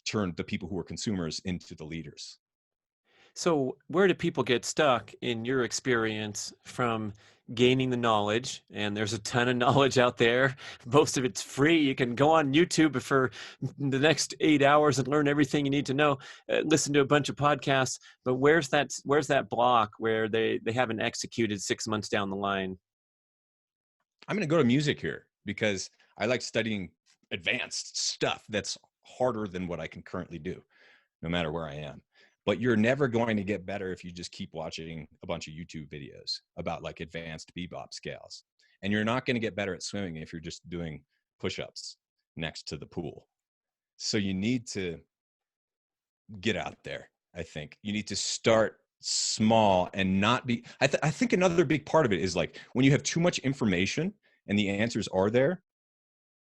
B: turn the people who are consumers into the leaders.
A: So, where do people get stuck in your experience from gaining the knowledge? And there's a ton of knowledge out there. Most of it's free. You can go on YouTube for the next 8 hours and learn everything you need to know. Listen to a bunch of podcasts. But where's that block where they haven't executed 6 months down the line?
B: I'm going to go to music here because I like studying advanced stuff that's harder than what I can currently do, no matter where I am. But you're never going to get better if you just keep watching a bunch of YouTube videos about like advanced bebop scales. And you're not going to get better at swimming if you're just doing push-ups next to the pool. So you need to get out there. I think you need to start small and not be, I think another big part of it is like when you have too much information and the answers are there,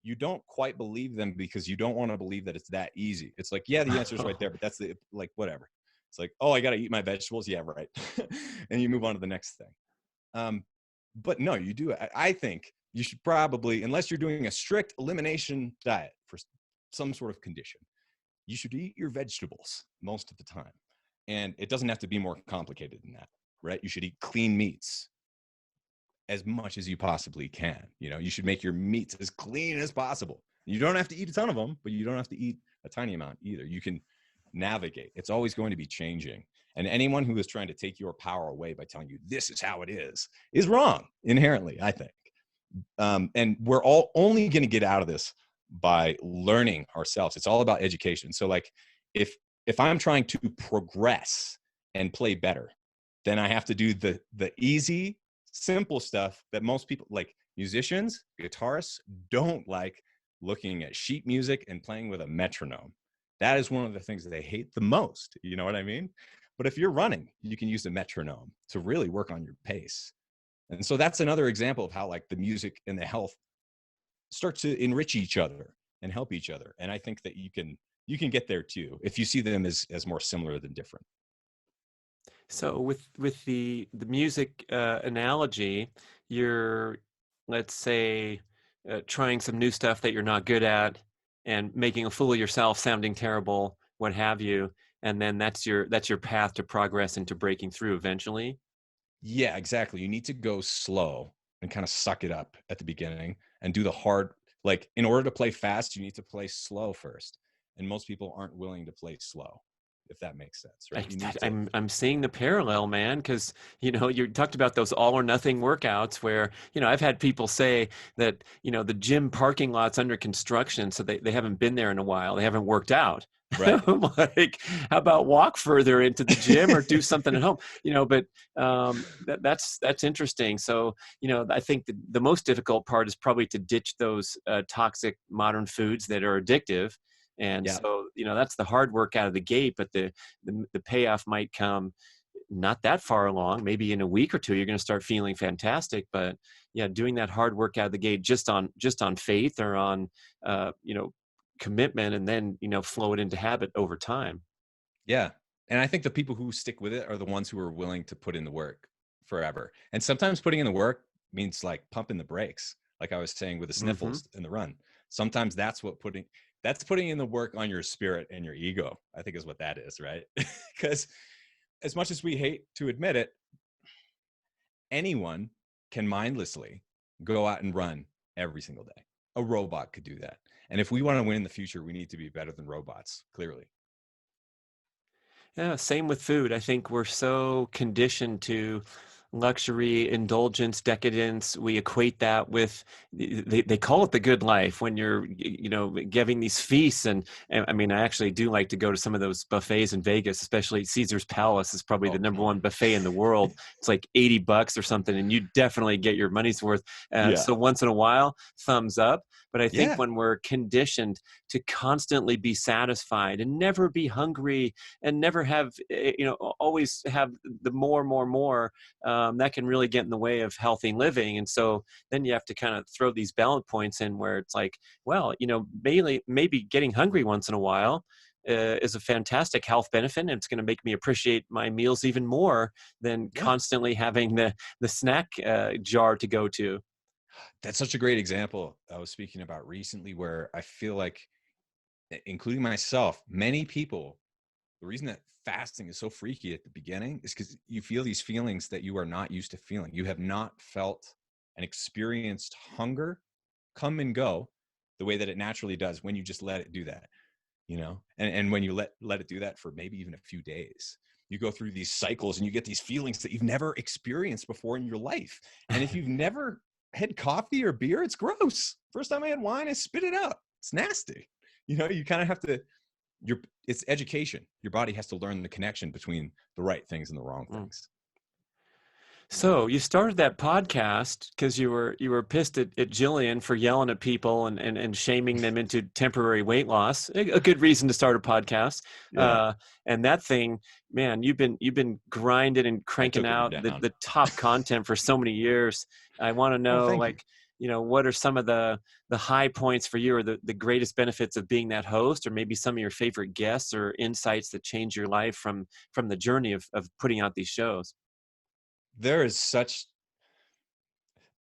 B: you don't quite believe them because you don't want to believe that it's that easy. It's like, yeah, the answer's right there, but that's the, like, whatever. It's like, oh, I got to eat my vegetables. Yeah, right. And you move on to the next thing. But no, you do. I think you should probably, unless you're doing a strict elimination diet for some sort of condition, you should eat your vegetables most of the time. And it doesn't have to be more complicated than that, right? You should eat clean meats as much as you possibly can. You should make your meats as clean as possible. You don't have to eat a ton of them, but you don't have to eat a tiny amount either. You can navigate. It's always going to be changing. And anyone who is trying to take your power away by telling you this is how it is wrong inherently, I think. And we're all only going to get out of this by learning ourselves. It's all about education. So like if I'm trying to progress and play better, then I have to do the easy, simple stuff that most people, like musicians, guitarists, don't like looking at sheet music and playing with a metronome. That is one of the things that they hate the most. You know what I mean? But if you're running, you can use the metronome to really work on your pace. And so that's another example of how like the music and the health start to enrich each other and help each other. And I think that you can get there too if you see them as more similar than different.
A: So with the music analogy, you're, let's say, trying some new stuff that you're not good at and making a fool of yourself, sounding terrible, what have you, and then that's your path to progress into breaking through eventually.
B: Yeah, exactly. You need to go slow and kind of suck it up at the beginning and do the hard, like in order to play fast, you need to play slow first. And most people aren't willing to play slow, if that makes sense, right?
A: I,
B: You need to,
A: I'm seeing the parallel, man, because you talked about those all or nothing workouts where I've had people say that the gym parking lot's under construction, so they haven't been there in a while, they haven't worked out.
B: right.
A: I'm like, how about walk further into the gym or do something at home? But that's interesting. So I think the most difficult part is probably to ditch those toxic modern foods that are addictive. And
B: Yeah.
A: so, that's the hard work out of the gate, but the payoff might come not that far along. Maybe in a week or two, you're going to start feeling fantastic. But yeah, doing that hard work out of the gate just on faith or on, commitment, and then, flow it into habit over time.
B: Yeah. And I think the people who stick with it are the ones who are willing to put in the work forever. And sometimes putting in the work means like pumping the brakes, like I was saying with the
A: Hmm.
B: sniffles and the run. Sometimes that's putting in the work on your spirit and your ego, I think is what that is, right? Because as much as we hate to admit it, anyone can mindlessly go out and run every single day. A robot could do that. And if we want to win in the future, we need to be better than robots, clearly.
A: Yeah, same with food. I think we're so conditioned to luxury, indulgence, decadence. We equate that with, they call it the good life when you're, giving these feasts. And I mean, I actually do like to go to some of those buffets in Vegas, especially Caesar's Palace is probably
B: Oh,
A: the number
B: come
A: one
B: on.
A: buffet in the world. It's like $80 or something, and you definitely get your money's worth.
B: Yeah.
A: So once in a while, thumbs up. But I think
B: Yeah.
A: when we're conditioned to constantly be satisfied and never be hungry and never have, always have the more, that can really get in the way of healthy living. And so then you have to kind of throw these balance points in where it's like, well, maybe getting hungry once in a while is a fantastic health benefit, and it's going to make me appreciate my meals even more than
B: Yeah.
A: constantly having the snack jar to go to.
B: That's such a great example I was speaking about recently, where I feel like, including myself, many people, the reason that fasting is so freaky at the beginning is because you feel these feelings that you are not used to feeling. You have not felt and experienced hunger come and go the way that it naturally does when you just let it do that, and when you let it do that for maybe even a few days, you go through these cycles and you get these feelings that you've never experienced before in your life. And if you've never had coffee or beer, it's gross. First time I had wine, I spit it out. It's nasty. You kind of have to, it's education. Your body has to learn the connection between the right things and the wrong
A: Mm.
B: things.
A: So you started that podcast because you were pissed at Jillian for yelling at people and shaming them into temporary weight loss. A good reason to start a podcast.
B: Yeah.
A: Uh, and that thing, man, you've been grinding and
B: I
A: cranking
B: took her
A: out
B: down.
A: the top content for so many years. I want to
B: Oh,
A: know,
B: thank you.
A: like, what are some of the high points for you, or the greatest benefits of being that host, or maybe some of your favorite guests or insights that change your life from the journey of putting out these shows.
B: There is such,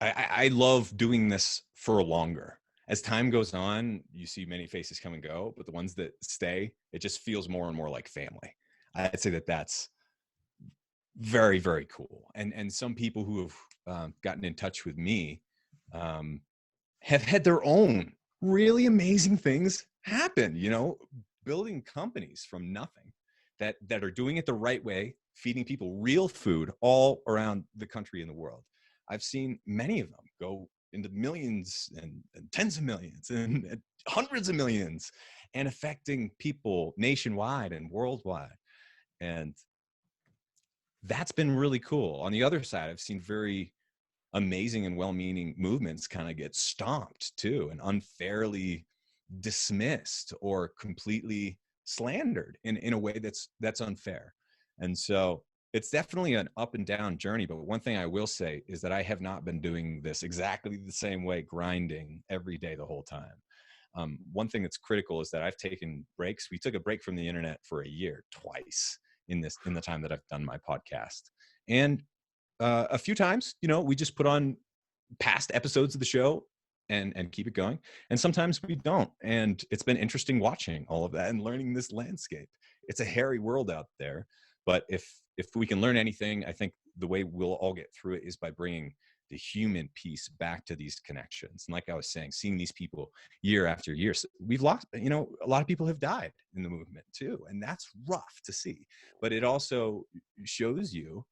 B: I love doing this for longer. As time goes on, you see many faces come and go, but the ones that stay, it just feels more and more like family. I'd say that that's very, very cool. And some people who have gotten in touch with me um, have had their own really amazing things happen, building companies from nothing that are doing it the right way, feeding people real food all around the country and the world. I've seen many of them go into millions and tens of millions and hundreds of millions, and affecting people nationwide and worldwide. And that's been really cool. On the other side, I've seen very amazing and well-meaning movements kind of get stomped too, and unfairly dismissed or completely slandered in a way that's unfair. And so it's definitely an up and down journey. But one thing I will say is that I have not been doing this exactly the same way, grinding every day the whole time. One thing that's critical is that I've taken breaks. We took a break from the internet for a year twice in the time that I've done my podcast. And a few times, we just put on past episodes of the show and keep it going. And sometimes we don't. And it's been interesting watching all of that and learning this landscape. It's a hairy world out there. But if we can learn anything, I think the way we'll all get through it is by bringing the human piece back to these connections. And like I was saying, seeing these people year after year, so we've lost, a lot of people have died in the movement too. And that's rough to see. But it also shows you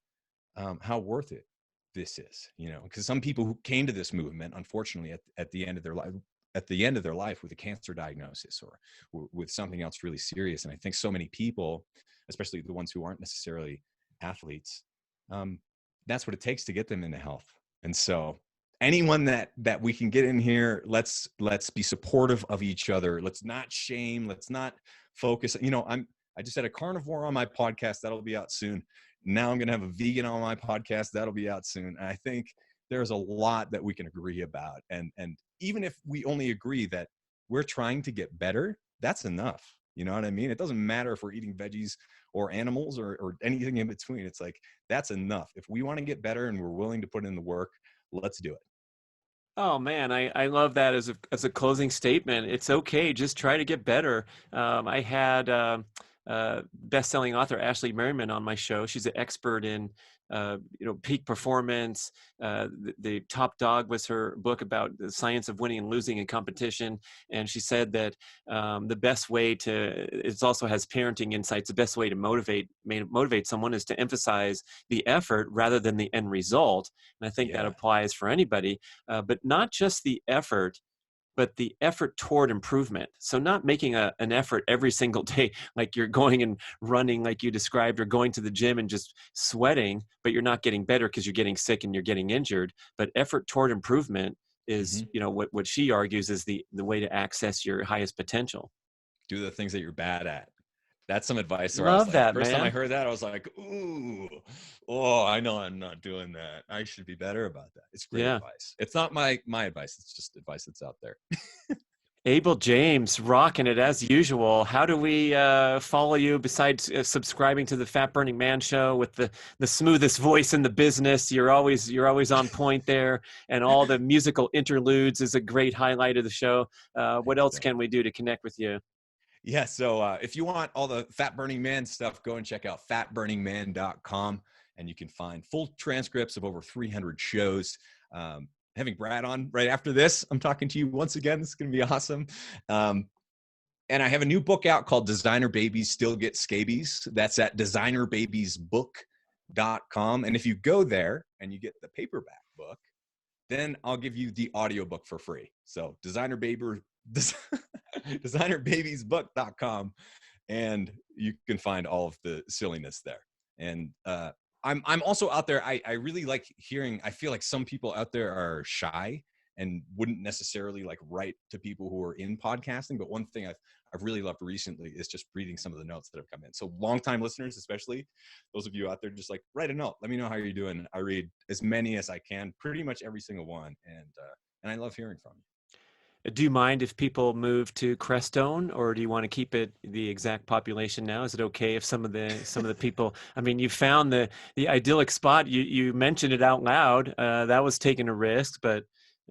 B: how worth it this is, because some people who came to this movement, unfortunately, at the end of their life with a cancer diagnosis or with something else really serious. And I think so many people, especially the ones who aren't necessarily athletes, that's what it takes to get them into health. And so anyone that we can get in here, let's be supportive of each other. Let's not shame. Let's not focus. I just had a carnivore on my podcast. That'll be out soon. Now I'm going to have a vegan on my podcast. That'll be out soon. And I think there's a lot that we can agree about. And even if we only agree that we're trying to get better, that's enough. You know what I mean? It doesn't matter if we're eating veggies or animals or anything in between. It's like, that's enough. If we want to get better and we're willing to put in the work, let's do it.
A: Oh man, I love that as a closing statement. It's okay, just try to get better. I had best-selling author Ashley Merriman on my show. She's an expert in peak performance. The Top Dog was her book about the science of winning and losing in competition, and she said that the best way it also has parenting insights. The best way to motivate someone is to emphasize the effort rather than the end result. And I think that applies for anybody, but not just the effort, but the effort toward improvement. So not making an effort every single day, like you're going and running like you described, or going to the gym and just sweating, but you're not getting better because you're getting sick and you're getting injured. But effort toward improvement is, what she argues is the way to access your highest potential.
B: Do the things that you're bad at. That's some advice where
A: Love that,
B: first
A: man.
B: time I heard that, I was like, I know I'm not doing that. I should be better about that. It's great advice. It's not my advice. It's just advice that's out there.
A: Abel James, rocking it as usual. How do we follow you besides subscribing to the Fat Burning Man Show with the smoothest voice in the business? You're always on point there, and all the musical interludes is a great highlight of the show. What else can we do to connect with you?
B: Yeah, so if you want all the Fat Burning Man stuff, go and check out fatburningman.com, and you can find full transcripts of over 300 shows. Having Brad on right after this, I'm talking to you once again. This is going to be awesome. And I have a new book out called Designer Babies Still Get Scabies. That's at designerbabiesbook.com. And if you go there and you get the paperback book, then I'll give you the audiobook for free. So designerbabiesbook.com, and you can find all of the silliness there. And I'm also out there. I really like hearing, I feel like some people out there are shy and wouldn't necessarily write to people who are in podcasting. But one thing I've really loved recently is just reading some of the notes that have come in. So longtime listeners, especially those of you out there, just write a note. Let me know how you're doing. I read as many as I can, pretty much every single one. And I love hearing from you.
A: Do you mind if people move to Crestone, or do you want to keep it the exact population now? Is it okay if some of the people? I mean, you found the idyllic spot. You mentioned it out loud. That was taking a risk, but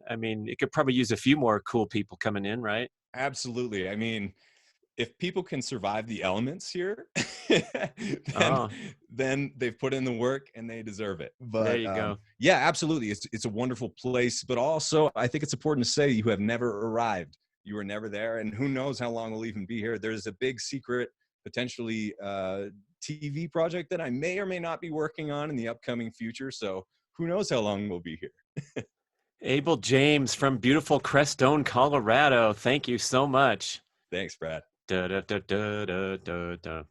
A: I mean, it could probably use a few more cool people coming in, right?
B: Absolutely. I mean, if people can survive the elements here, then they've put in the work and they deserve it. But
A: there you go.
B: Yeah, absolutely. It's a wonderful place, but also I think it's important to say you have never arrived. You were never there, and who knows how long we'll even be here. There's a big secret, potentially TV project that I may or may not be working on in the upcoming future. So who knows how long we'll be here.
A: Abel James from beautiful Crestone, Colorado. Thank you so much.
B: Thanks, Brad.
A: Da, da, da, da, da, da, da.